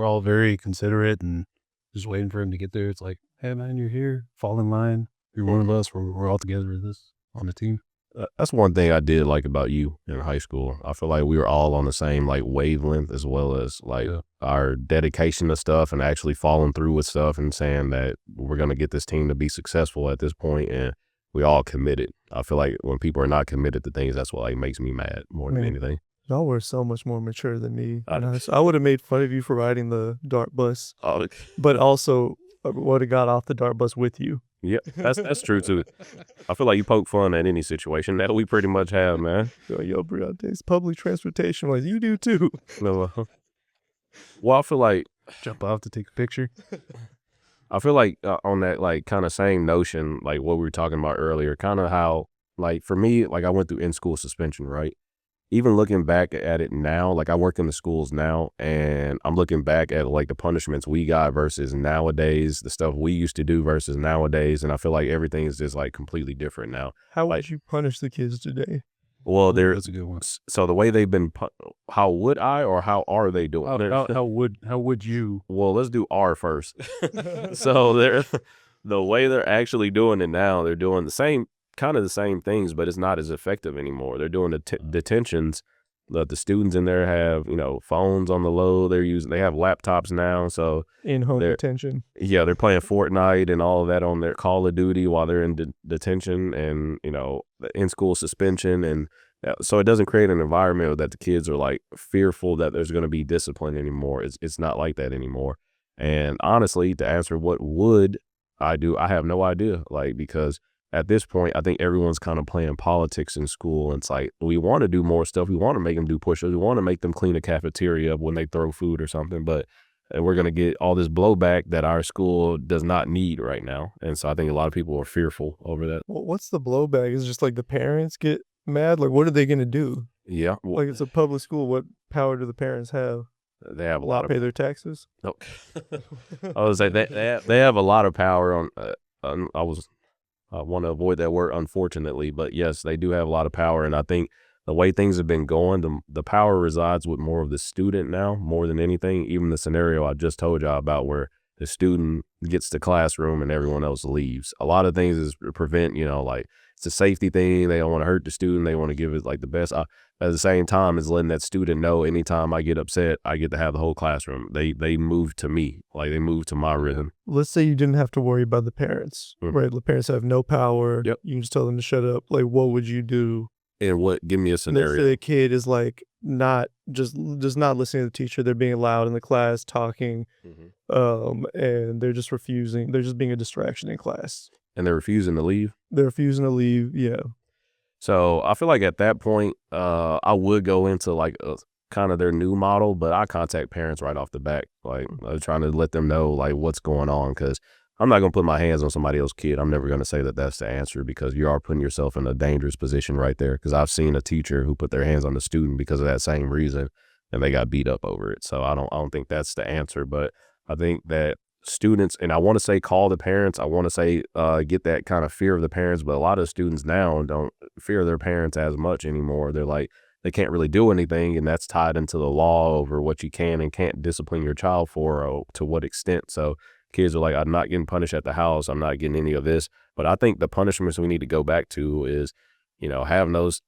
all very considerate and just waiting for him to get there. It's like, hey man, you're here. Fall in line. You're one of us. We're all together in this on the team. That's one thing I did like about you in high school. I feel like we were all on the same like wavelength, as well as like our dedication to stuff and actually following through with stuff and saying that we're going to get this team to be successful at this point, and we all committed. I feel like when people are not committed to things, that's what like makes me mad more than anything. Y'all were so much more mature than me. I would have made fun of you for riding the DART bus, but also would have got off the DART bus with you. Yeah, that's true too. I feel like you poke fun at any situation that we pretty much have, man. Yo, Brion, it's public transportation. Like, you do too. No, well, I feel like Jump off to take a picture. on that like kind of same notion, like what we were talking about earlier, kind of how like for me, like I went through in-school suspension, right? Even looking back at it now, like I work in the schools now, and I'm looking back at like the punishments we got versus nowadays, the stuff we used to do versus nowadays, and I feel like everything is just like completely different now. How would you punish the kids today? Well, That's a good one. so the way they've been, how would I or how are they doing? How would you? Well, let's do R first. So the way they're actually doing it now, they're doing the same things, but it's not as effective anymore. They're doing the detentions. The students in there have phones on the low. They have laptops now, so In-home detention. Yeah, they're playing Fortnite and all of that on their Call of Duty while they're in detention, and in-school suspension, and so it doesn't create an environment that the kids are like fearful that there's going to be discipline anymore. It's not like that anymore. And honestly, to answer what would I do, I have no idea. Like, because at this point, I think everyone's kind of playing politics in school. And it's like, we want to do more stuff. We want to make them do push-ups. We want to make them clean a cafeteria up when they throw food or something. But we're going to get all this blowback that our school does not need right now. And so I think a lot of people are fearful over that. Well, what's the blowback? Is it just like the parents get mad? Like, what are they going to do? Yeah. Like, it's a public school. What power do the parents have? They have a lot of pay their taxes. No. I was like, they have a lot of power on I want to avoid that word, unfortunately, but yes, they do have a lot of power. And I think the way things have been going, the power resides with more of the student now, more than anything. Even the scenario I just told y'all about where the student gets to classroom and everyone else leaves. A lot of things is prevent, like it's a safety thing. They don't want to hurt the student. They want to give it like the best. At the same time as letting that student know anytime I get upset, I get to have the whole classroom. They move to me, like they move to my rhythm. Let's say you didn't have to worry about the parents, right? The parents have no power. Yep. You can just tell them to shut up. Like, what would you do? And give me a Let's scenario. say the kid is like not just not listening to the teacher. They're being loud in the class, talking, and they're just refusing. They're just being a distraction in class. And they're refusing to leave. They're refusing to leave. Yeah. So I feel like at that point, I would go into like kind of their new model, but I contact parents right off the back, like trying to let them know like what's going on, because I'm not going to put my hands on somebody else's kid. I'm never going to say that that's the answer, because you are putting yourself in a dangerous position right there. Because I've seen a teacher who put their hands on the student because of that same reason, and they got beat up over it. So I don't think that's the answer, but I think that students, and I want to say call the parents. I want to say get that kind of fear of the parents, but a lot of students now don't fear their parents as much anymore. They're like, they can't really do anything, and that's tied into the law over what you can and can't discipline your child for, or to what extent. So kids are like, I'm not getting punished at the house. I'm not getting any of this. But I think the punishments we need to go back to is, having those,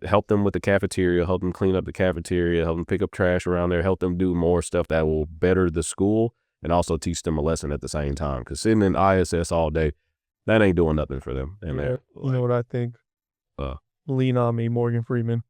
help them with the cafeteria, help them clean up the cafeteria, help them pick up trash around there, help them do more stuff that will better the school and also teach them a lesson at the same time. Because sitting in ISS all day, that ain't doing nothing for them. And You know what I think? Lean on me, Morgan Freeman.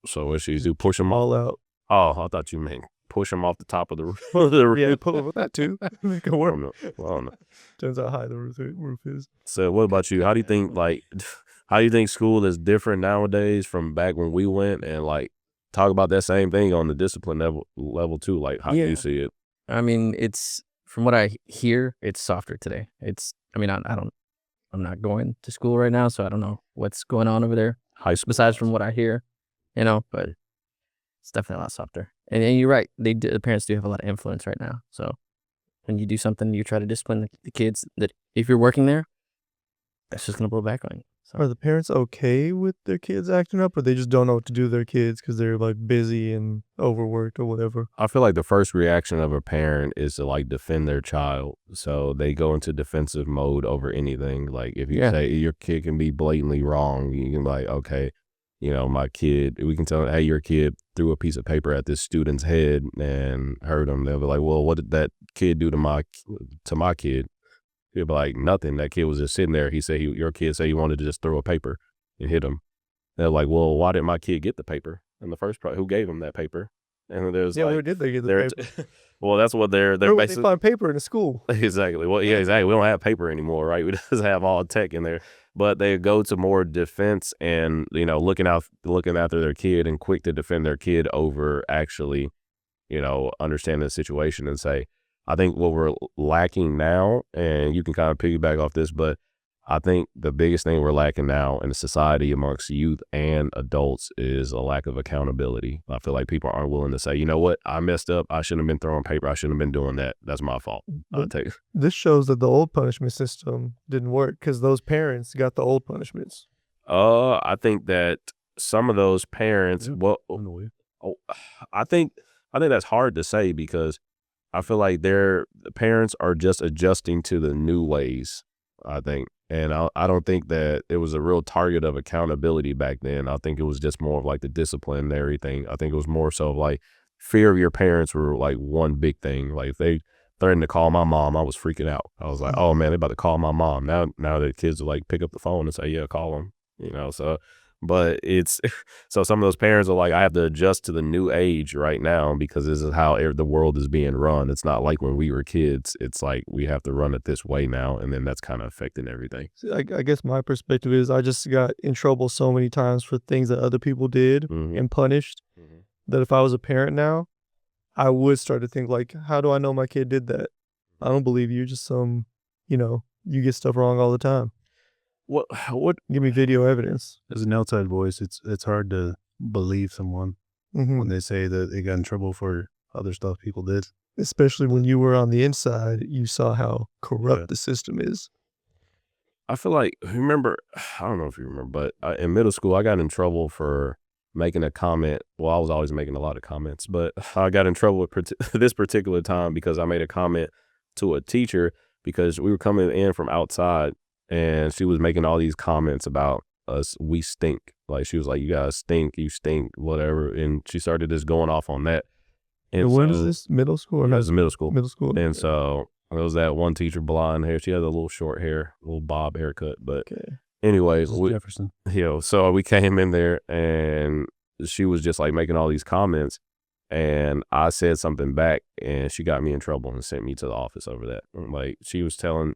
So what she do? Push them all out. Oh, I thought you meant push them off the top of the roof. Yeah, pull up with that too. Make it work. I don't know. Turns out how high the roof is. So what about you? How do you think school is different nowadays from back when we went? And talk about that same thing on the discipline level too. Like, how do you see it? I mean, it's, from what I hear, it's softer today. I'm not going to school right now, so I don't know what's going on over there. High school, besides from what I hear, but it's definitely a lot softer. And you're right, the parents do have a lot of influence right now. So when you do something, you try to discipline the kids, that if you're working there, that's just going to blow back on you. So. Are the parents okay with their kids acting up, or they just don't know what to do with their kids because they're busy and overworked or whatever? I feel like the first reaction of a parent is to defend their child. So they go into defensive mode over anything. Like if you say your kid can be blatantly wrong, you can be like, okay, my kid, we can tell, hey, your kid threw a piece of paper at this student's head and hurt him. They'll be like, well, what did that kid do to my kid? He'll be like, nothing. That kid was just sitting there. Your kid said he wanted to just throw a paper and hit him. They're like, well, why didn't my kid get the paper in the first place? Who gave him that paper? And there's where did they get the paper? Well, that's what they're where basically. They find paper in the school. Exactly. Well, yeah, exactly. We don't have paper anymore, right? We just have all tech in there. But they go to more defense and looking after their kid and quick to defend their kid over actually, understanding the situation and say, I think what we're lacking now, and you can kind of piggyback off this, but I think the biggest thing we're lacking now in the society amongst youth and adults is a lack of accountability. I feel like people aren't willing to say, you know what, I messed up. I shouldn't have been throwing paper. I shouldn't have been doing that. That's my fault. This shows that the old punishment system didn't work because those parents got the old punishments. I think that some of those parents, I think that's hard to say because I feel like the parents are just adjusting to the new ways, I think. And I don't think that it was a real target of accountability back then. I think it was just more of the discipline and everything. I think it was more so of fear of your parents were one big thing. If they threatened to call my mom, I was freaking out. I was like, oh man, they're about to call my mom. Now the kids are pick up the phone and say, yeah, call them, so. But it's, so some of those parents are I have to adjust to the new age right now because this is how the world is being run. It's not like when we were kids. It's we have to run it this way now. And then that's kind of affecting everything. I guess my perspective is I just got in trouble so many times for things that other people did and punished that if I was a parent now, I would start to think how do I know my kid did that? I don't believe you. Just you get stuff wrong all the time. What? Give me video evidence. As an outside voice, it's hard to believe someone when they say that they got in trouble for other stuff people did. Especially when you were on the inside, you saw how corrupt the system is. I feel I don't know if you remember, but in middle school, I got in trouble for making a comment. Well, I was always making a lot of comments, but I got in trouble with this particular time because I made a comment to a teacher because we were coming in from outside. And she was making all these comments about us. We stink. She was like, you guys stink, you stink, whatever. And she started just going off on that. And when is this? Middle school? Or it was middle school. Middle school. And so there was that one teacher, blonde hair. She had a little short hair, little bob haircut. But anyways, Jefferson. So we came in there and she was just making all these comments. And I said something back and she got me in trouble and sent me to the office over that. She was telling...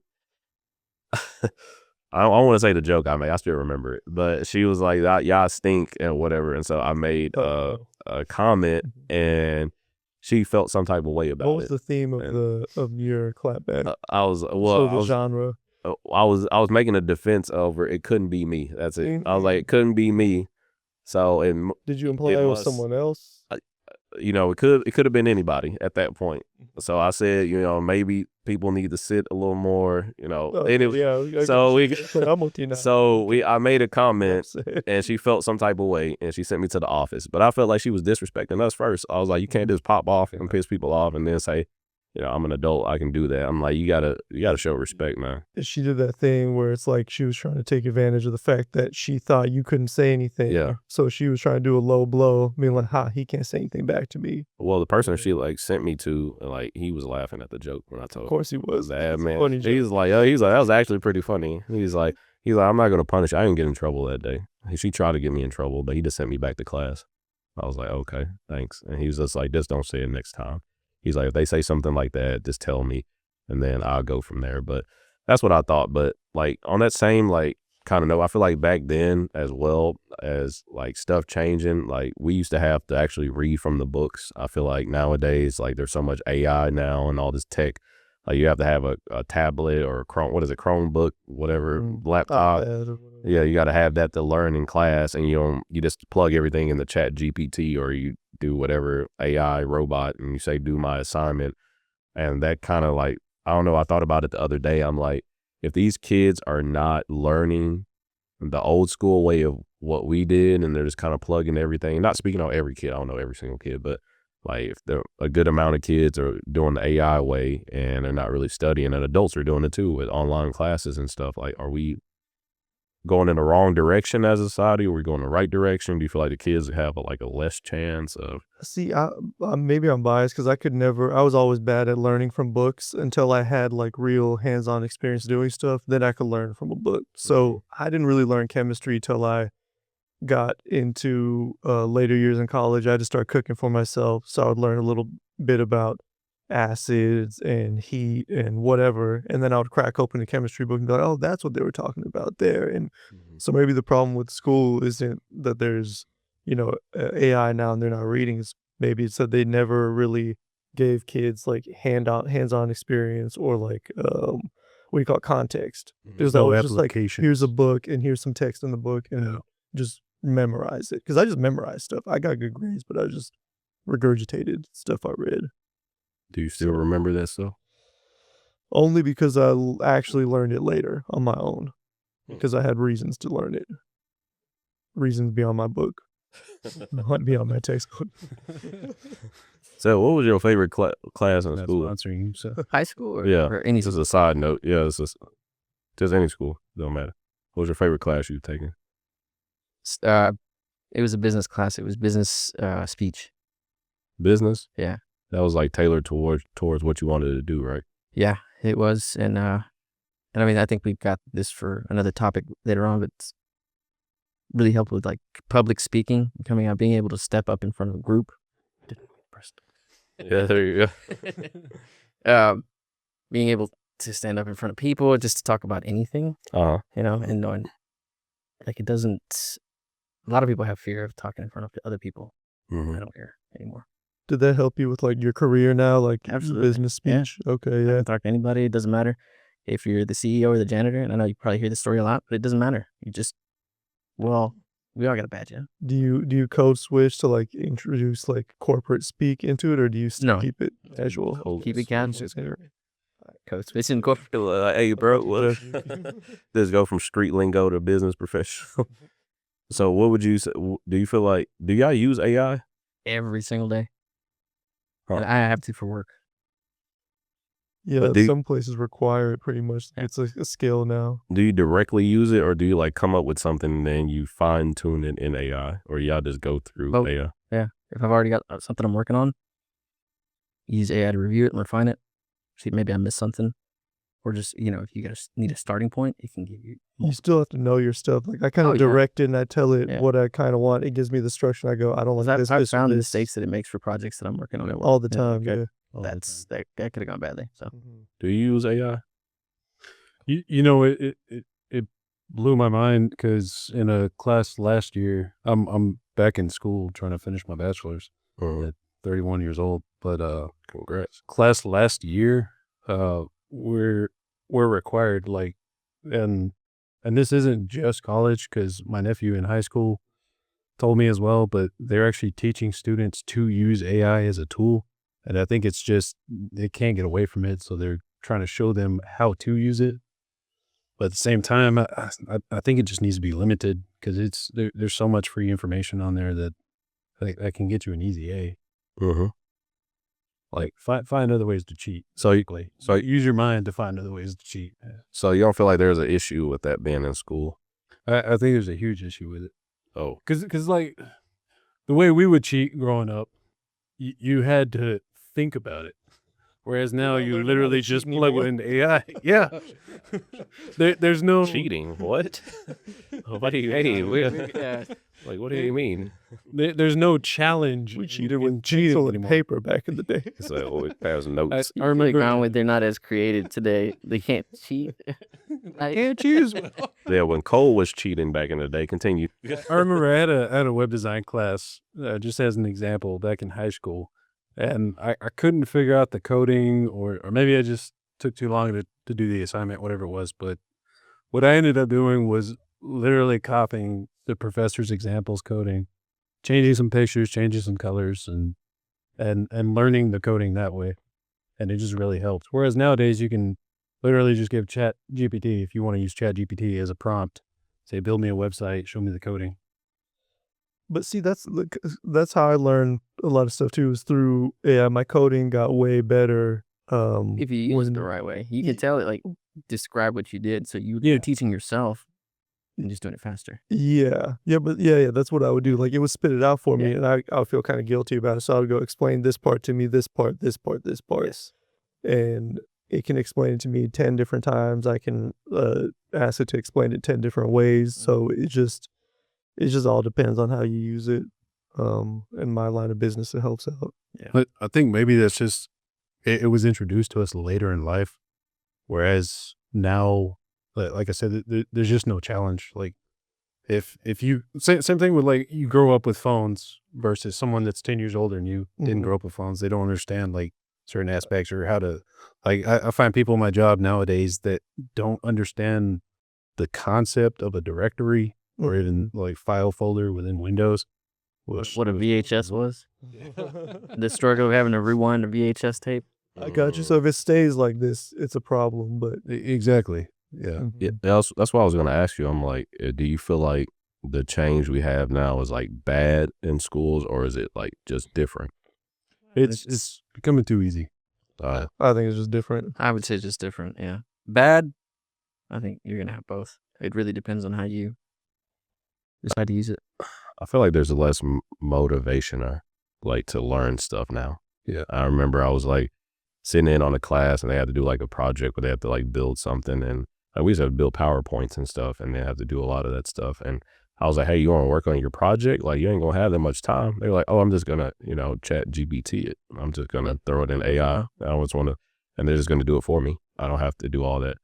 I don't want to say the joke I made. I still remember it, but she was like, "Y'all stink" and whatever. And so I made a comment, and she felt some type of way about it. What was the theme of your clapback? Genre. I was making a defense over it couldn't be me. That's it. I was like, it couldn't be me. So did you imply it was someone else? it could have been anybody at that point. So I said, maybe people need to sit a little more, I made a comment and she felt some type of way and she sent me to the office. But I felt like she was disrespecting us first. I was like, you can't just pop off and piss people off and then say, I'm an adult, I can do that. I'm like, you gotta show respect, man. She did that thing where it's like she was trying to take advantage of the fact that she thought you couldn't say anything. Yeah. So she was trying to do a low blow, being like, he can't say anything back to me. Well, the person she sent me to, he was laughing at the joke when I told him. Of course he was. That man. Funny joke. He's like, that was actually pretty funny. He's like, I'm not gonna punish you. I didn't get in trouble that day. She tried to get me in trouble, but he just sent me back to class. I was like, okay, thanks. And he was just like, just don't say it next time. He's like, if they say something like that, just tell me, and then I'll go from there. But that's what I thought. But on that same kind of note, I feel like back then as well as stuff changing, we used to have to actually read from the books. I feel like nowadays, there's so much AI now and all this tech. You have to have a tablet or a Chromebook, whatever, laptop. Yeah, you got to have that to learn in class, and you just plug everything in the chat GPT or you do whatever AI robot and you say, do my assignment. And that kind of I don't know, I thought about it the other day. I'm like, if these kids are not learning the old school way of what we did and they're just kind of plugging everything, not speaking on every kid, I don't know every single kid, but if a good amount of kids are doing the AI way and they're not really studying, and adults are doing it too with online classes and stuff, are we going in the wrong direction as a society? Or are we going the right direction? Do you feel like the kids have a less chance of? See, maybe I'm biased because I was always bad at learning from books until I had real hands-on experience doing stuff. Then I could learn from a book. So I didn't really learn chemistry till I got into later years in college. I had to start cooking for myself, so I would learn a little bit about acids and heat and whatever, and then I would crack open a chemistry book and be like, oh, that's what they were talking about there. And so maybe the problem with school isn't that there's AI now and they're not reading. Maybe it's that they never really gave kids hands-on experience or what do you call it, context. It was always just here's a book and here's some text in the book and just memorize it, because I just memorized stuff. I got good grades, but I just regurgitated stuff I read. Do you still remember that stuff? Only because I actually learned it later on my own, because I had reasons to learn it. Reasons beyond my book, not beyond my textbook. So, what was your favorite class in school? Sponsoring you, so. High school or any? Just a side note. Yeah, it's just any school. Don't matter. What was your favorite class you've taken? It was a business class. It was business speech. Business? Yeah. That was tailored towards what you wanted to do, right? Yeah, it was. And I mean, I think we've got this for another topic later on, but it's really helped with public speaking, coming out, being able to step up in front of a group. Yeah, there you go. Being able to stand up in front of people, just to talk about anything, and knowing it doesn't. A lot of people have fear of talking in front of other people. Mm-hmm. I don't care anymore. Did that help you with your career now, Absolutely. business speech? Yeah. Okay, I yeah. can talk to anybody. It doesn't matter if you're the CEO or the janitor. And I know you probably hear this story a lot, but it doesn't matter. We all got a badge, yeah. Do you code switch to introduce corporate speak into it, or do you still keep it casual? Keep it casual. Code switch and corporate. Hey, bro, what? Let's go from street lingo to business professional. So, what would you say? Do you feel do y'all use AI every single day? Huh. And I have to for work. Yeah, some places require it pretty much. Yeah. It's a skill now. Do you directly use it, or do you come up with something and then you fine tune it in AI, or y'all just go through AI? Yeah, if I've already got something I'm working on, use AI to review it and refine it. See, maybe I missed something, or just if you need a starting point, it can give you. You still have to know your stuff. I kind of direct it and I tell it what I kind of want. It gives me the structure. I go, I don't like this. I've found mistakes that it makes for projects that I'm working on all the time. Yeah. That could have gone badly. So, do you use AI? It blew my mind because in a class last year, I'm back in school trying to finish my bachelor's at 31 years old. But congrats. Class last year, we're required and this isn't just college, because my nephew in high school, told me as well, but they're actually teaching students to use AI as a tool. And I think it's just, they can't get away from it. So they're trying to show them how to use it. But at the same time, I think it just needs to be limited because there's so much free information on there that can get you an easy A. Like find other ways to cheat. So use your mind to find other ways to cheat. So you don't feel like there's an issue with that being in school? I think there's a huge issue with it. Oh, because like the way we would cheat growing up, you had to think about it. Whereas now you literally just plug it into AI. Yeah. There's no cheating. What? What do you mean? Like, what do you mean? There's no challenge. We cheated with pencil and paper back in the day. It's like, oh, it has notes. Our playground, they're not as creative today. They can't cheat. I can't choose. Yeah, when Cole was cheating back in the day, continue. I remember I had a web design class, just as an example, back in high school. And I couldn't figure out the coding, or maybe I just took too long to do the assignment, whatever it was. But what I ended up doing was literally copying the professor's examples coding, changing some pictures, changing some colors, and learning the coding that way. And it just really helped. Whereas nowadays you can literally just give Chat GPT, if you want to use Chat GPT as a prompt, say, build me a website, show me the coding. But see, that's how I learned a lot of stuff too, is through AI. My coding got way better. If you use it the right way, you can tell it, like, describe what you did. So you're teaching yourself and just doing it faster. Yeah. That's what I would do. Like, it would spit it out for me, and I would feel kind of guilty about it. So I would go, explain this part to me, this part, this part, this part. Yes. And it can explain it to me 10 different times. I can ask it to explain it 10 different ways. So it just all depends on how you use it. In my line of business, it helps out. Yeah. But I think maybe that's just, it was introduced to us later in life. Whereas now, like I said, there's just no challenge. Like if you, same thing with, like, you grow up with phones versus someone that's 10 years older than you didn't grow up with phones. They don't understand, like, certain aspects or how to, like, I find people in my job nowadays that don't understand the concept of a directory or even, like, file folder within Windows. What a VHS was. The struggle of having to rewind a VHS tape. I got you. So if it stays like this, it's a problem. But exactly. Yeah. Yeah, that's what I was going to ask you. I'm like, do you feel like the change we have now is, like, bad in schools, or is it, like, just different? It's becoming too easy. I think it's just different. I would say just different. Yeah. Bad, I think you're going to have both. It really depends on how you decide to use it. I feel like there's less motivation like, to learn stuff now. Yeah. I remember I was, like, sitting in on a class and they had to do, like, a project where they had to, like, build something, and we used to have to build PowerPoints and stuff, and they have to do a lot of that stuff. And I was like, hey, you want to work on your project? Like, you ain't going to have that much time. They're like, oh, I'm just going to, Chat GPT it. I'm just going to throw it in AI. I always want to, and they're just going to do it for me. I don't have to do all that.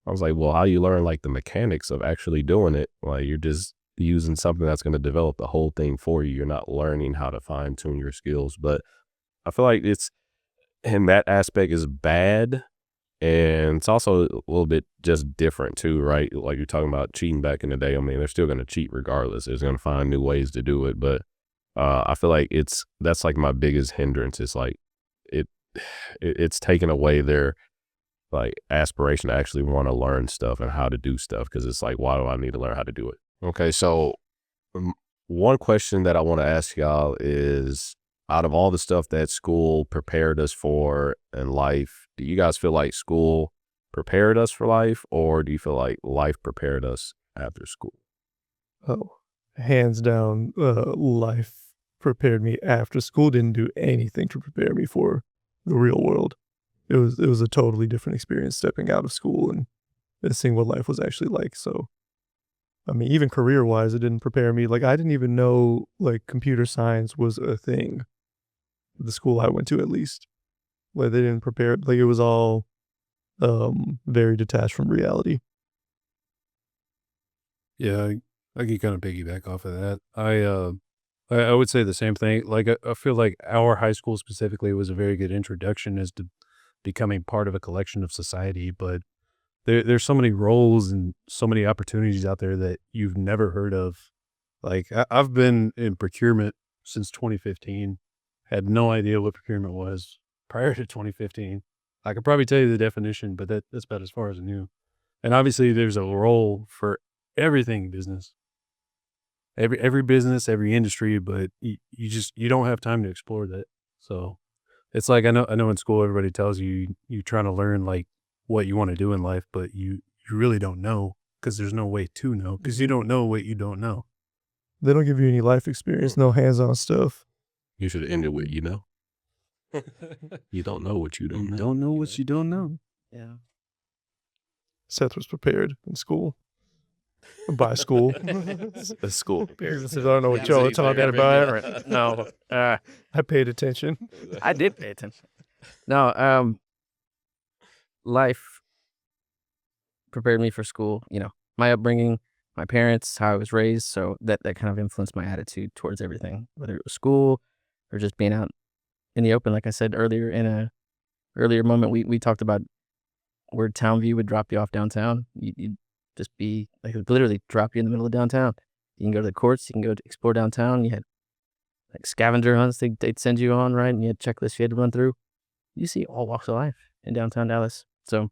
I was like, well, how you learn, like, the mechanics of actually doing it? Like, you're just using something that's going to develop the whole thing for you. You're not learning how to fine tune your skills. But I feel like it's, in that aspect, is bad. And it's also a little bit just different too, right? Like, you're talking about cheating back in the day. I mean, they're still going to cheat regardless. They're going to find new ways to do it. But I feel like that's like my biggest hindrance. It's like it's taken away their, like, aspiration to actually want to learn stuff and how to do stuff. Because it's like, why do I need to learn how to do it? Okay, so one question that I want to ask y'all is, out of all the stuff that school prepared us for in life, do you guys feel like school prepared us for life, or do you feel like life prepared us after school? Oh, hands down, life prepared me after school. Didn't do anything to prepare me for the real world. It was a totally different experience stepping out of school and seeing what life was actually like. So, I mean, even career-wise, it didn't prepare me. Like, I didn't even know, like, computer science was a thing. The school I went to, at least. Like, they didn't prepare. Like, it was all very detached from reality. Yeah, I can kind of piggyback off of that. I would say the same thing. Like, I feel like our high school specifically was a very good introduction as to becoming part of a collection of society. But there's so many roles and so many opportunities out there that you've never heard of Like I've been in procurement since 2015. Had no idea what procurement was prior to 2015. I could probably tell you the definition, but that's about as far as I knew. And obviously there's a role for everything business. Every business, every industry, but you don't have time to explore that. So it's like I know in school everybody tells you you're trying to learn like what you want to do in life, but you really don't know because there's no way to know because you don't know what you don't know. They don't give you any life experience, no hands-on stuff. You should end it with, you know. You don't know what you don't know. Don't know what you don't know. Yeah. Seth was prepared in school. By school. The school prepared. I don't know what y'all are talking about. No, I paid attention. I did pay attention. No, life prepared me for school. You know, my upbringing, my parents, how I was raised. So that kind of influenced my attitude towards everything, whether it was school or just being out in the open. Like I said earlier in a earlier moment, we talked about where Town View would drop you off downtown. You'd just be like, it would literally drop you in the middle of downtown. You can go to the courts, you can go to explore downtown. You had like scavenger hunts they'd send you on, right? And you had checklists you had to run through. You see all walks of life in downtown Dallas. So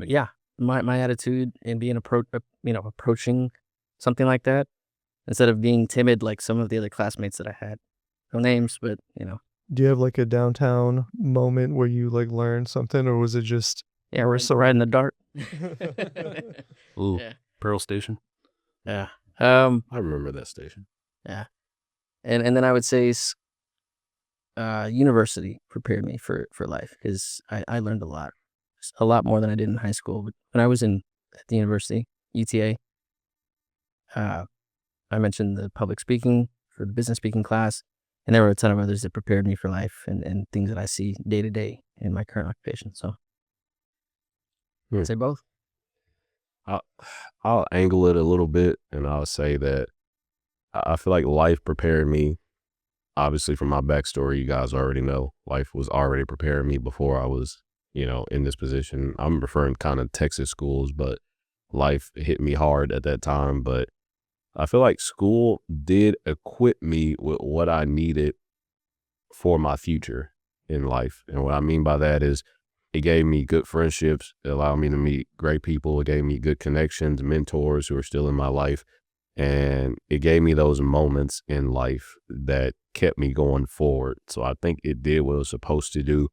yeah, my attitude in being approaching something like that, instead of being timid like some of the other classmates that I had. No names, but Do you have like a downtown moment where you like learned something, or was it just yeah, we're still riding the dart. Ooh, Yeah. Pearl Station. Yeah. I remember that station. Yeah. And then I would say university prepared me for life because I learned a lot more than I did in high school. But when I was at the university, UTA, I mentioned the public speaking for the business speaking class, and there were a ton of others that prepared me for life and things that I see day to day in my current occupation. So I'd say both. I'll angle it a little bit, and I'll say that I feel like life prepared me. Obviously, from my backstory, you guys already know life was already preparing me before I was, in this position. I'm referring kind of Texas schools, but life hit me hard at that time. But I feel like school did equip me with what I needed for my future in life. And what I mean by that is it gave me good friendships. It allowed me to meet great people. It gave me good connections, mentors who are still in my life. And it gave me those moments in life that kept me going forward. So I think it did what it was supposed to do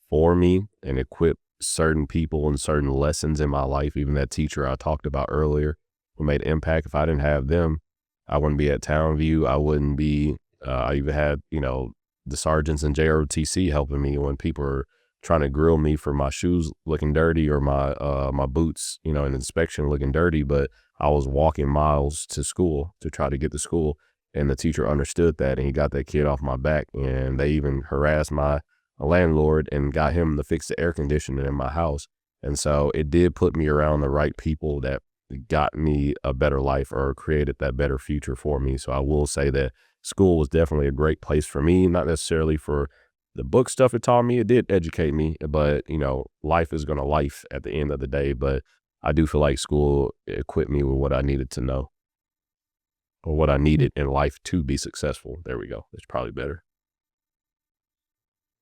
for me and equip certain people and certain lessons in my life. Even that teacher I talked about earlier who made an impact. If I didn't have them, I wouldn't be at Town View. I wouldn't be, I even had, the sergeants in JROTC helping me when people were trying to grill me for my shoes looking dirty or my boots, an inspection looking dirty, but I was walking miles to school to try to get to school. And the teacher understood that, and he got that kid off my back. And they even harassed my landlord and got him to fix the air conditioning in my house. And so it did put me around the right people that got me a better life or created that better future for me. So I will say that school was definitely a great place for me, not necessarily for the book stuff it taught me. It did educate me, but life is going to life at the end of the day. But I do feel like school equipped me with what I needed to know or what I needed in life to be successful. There we go. It's probably better.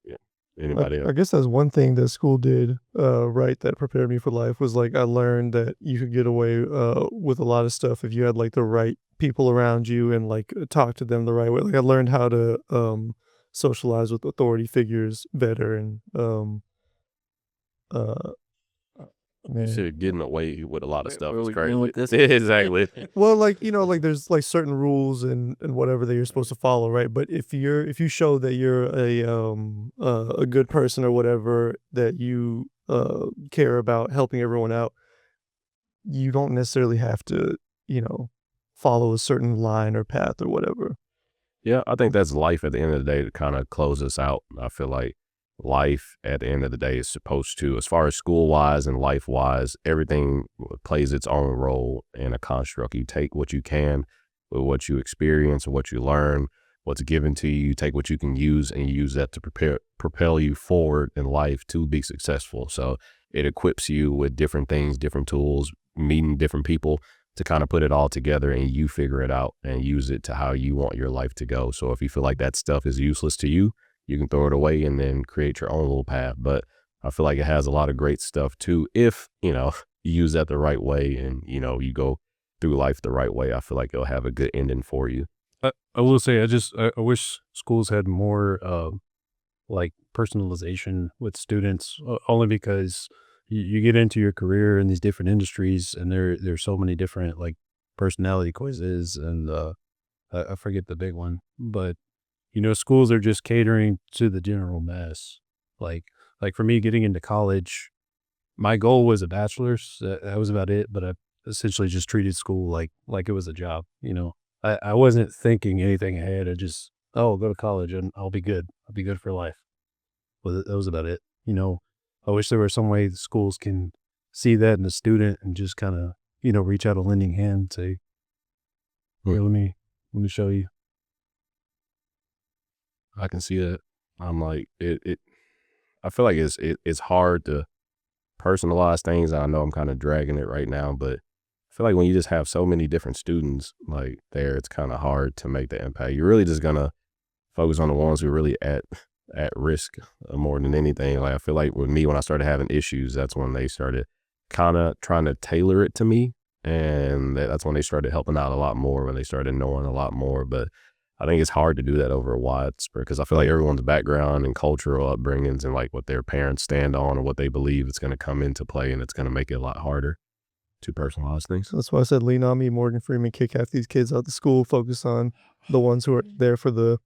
Yeah. Anybody else? I guess that's one thing that school did right that prepared me for life was like I learned that you could get away with a lot of stuff if you had like the right people around you and like talk to them the right way. Like I learned how to socialize with authority figures better and You said getting away with a lot of stuff Where is we crazy. going with this? Exactly. well, like like there's like certain rules and whatever that you're supposed to follow, right? But if you show that you're a good person or whatever, that you care about helping everyone out, you don't necessarily have to follow a certain line or path or whatever. Yeah, I think that's life at the end of the day to kind of close us out. I feel like life at the end of the day is supposed to, as far as school-wise and life-wise, everything plays its own role in a construct. You take what you can with what you experience or what you learn, what's given to you, you take what you can use and you use that to propel you forward in life to be successful. So it equips you with different things, different tools, meeting different people, to kind of put it all together and you figure it out and use it to how you want your life to go. So if you feel like that stuff is useless to you, you can throw it away and then create your own little path. But I feel like it has a lot of great stuff too. If, you use that the right way and, you go through life the right way, I feel like it'll have a good ending for you. I will say, I wish schools had more, like personalization with students, only because you get into your career in these different industries and there's so many different like personality quizzes and, I forget the big one, but schools are just catering to the general mass. Like for me getting into college, my goal was a bachelor's. That was about it. But I essentially just treated school like it was a job. I wasn't thinking anything ahead. I just, go to college and I'll be good. I'll be good for life. Well, that was about it. I wish there was some way the schools can see that in a student and just kind of, reach out a lending hand and say, here, let me show you. I can see that. I'm like, I feel like it's hard to personalize things. I know I'm kind of dragging it right now, but I feel like when you just have so many different students like there, it's kind of hard to make the impact. You're really just gonna focus on the ones who are really at risk more than anything. Like I feel like with me, when I started having issues, that's when they started kind of trying to tailor it to me, and that's when they started helping out a lot more, when they started knowing a lot more. But I think it's hard to do that over a wide spread because I feel like everyone's background and cultural upbringings and like what their parents stand on or what they believe is going to come into play, and it's going to make it a lot harder to personalize things. That's why I said lean on me, Morgan Freeman, kick half these kids out of school, focus on the ones who are there for the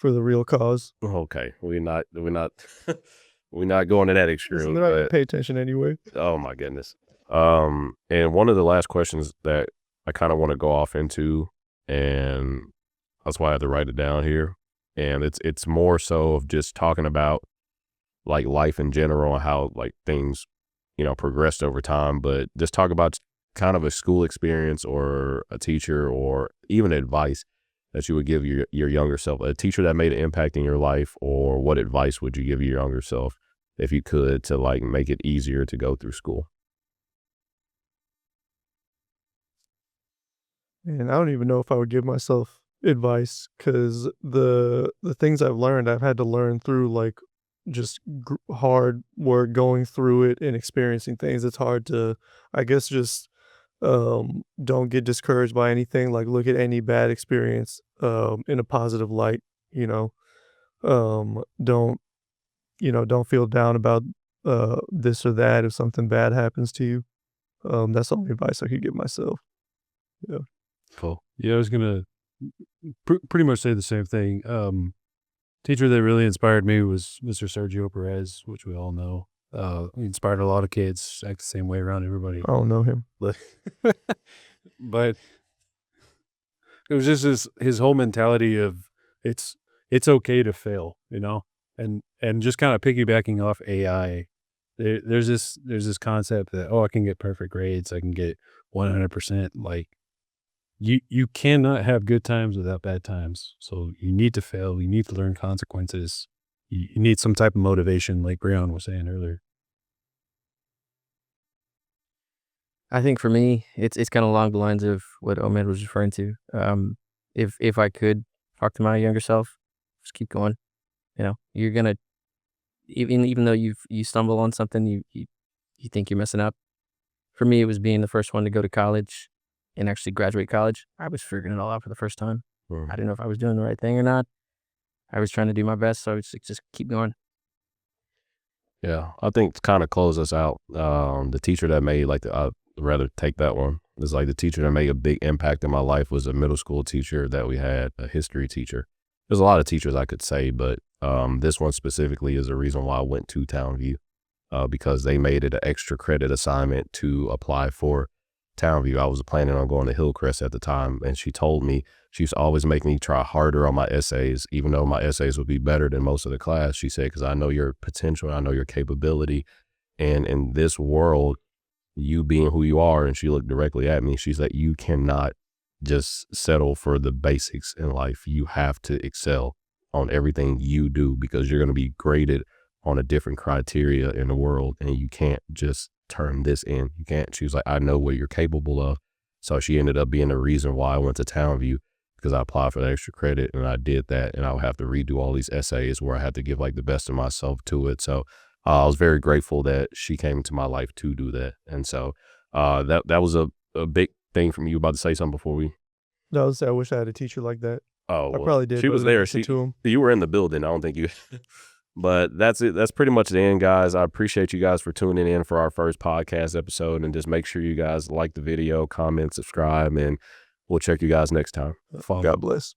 real cause. Okay, we're not we're not going to that extreme. They're not gonna pay attention anyway. Oh my goodness. And one of the last questions that I kind of want to go off into, and that's why I had to write it down here. And it's more so of just talking about like life in general and how like things, progressed over time, but just talk about kind of a school experience or a teacher or even advice that you would give your younger self, a teacher that made an impact in your life, or what advice would you give your younger self if you could to like make it easier to go through school? And I don't even know if I would give myself advice because the things I've learned, I've had to learn through like just hard work, going through it and experiencing things. It's hard to, I guess, just don't get discouraged by anything. Like look at any bad experience in a positive light. Don't feel down about this or that if something bad happens to you. That's the only advice I could give myself. Yeah. Cool. Yeah, I was gonna pretty much say the same thing. Teacher that really inspired me was Mr. Sergio Perez, which we all know. He inspired a lot of kids, act the same way around everybody. I don't know him. But it was just his whole mentality of it's okay to fail, and just kind of piggybacking off AI. There's this concept that, I can get perfect grades, I can get 100%. Like you cannot have good times without bad times. So you need to fail. You need to learn consequences. You need some type of motivation, like Brion was saying earlier. I think for me, it's kind of along the lines of what Omed was referring to. If I could talk to my younger self, just keep going. You're gonna even though you stumble on something, you think you're messing up. For me, it was being the first one to go to college and actually graduate college. I was figuring it all out for the first time. I didn't know if I was doing the right thing or not. I was trying to do my best, so I was just keep going. Yeah, I think to kind of close us out, the teacher that made I'd rather take that one. It's like the teacher that made a big impact in my life was a middle school teacher that we had, a history teacher. There's a lot of teachers I could say, but this one specifically is the reason why I went to Townview, because they made it an extra credit assignment to apply for Townview. I was planning on going to Hillcrest at the time, and she told me, she used to always make me try harder on my essays, even though my essays would be better than most of the class. She said, because I know your potential, I know your capability, and in this world, you being who you are, and she looked directly at me, she's like, you cannot just settle for the basics in life. You have to excel on everything you do, because you're going to be graded on a different criteria in the world, and you can't just turn this in. You can't. She was like, I know what you're capable of, So she ended up being the reason why I went to Townview, because I applied for the extra credit and I did that, and I would have to redo all these essays where I had to give like the best of myself to it. So I was very grateful that she came into my life to do that. And so that was a big thing for me. You about to say something before we? No, I wish I had a teacher like that. Oh, I probably did. She was there. You were in the building. I don't think you. But that's it. That's pretty much the end, guys. I appreciate you guys for tuning in for our first podcast episode. And just make sure you guys like the video, comment, subscribe, and we'll check you guys next time. God bless.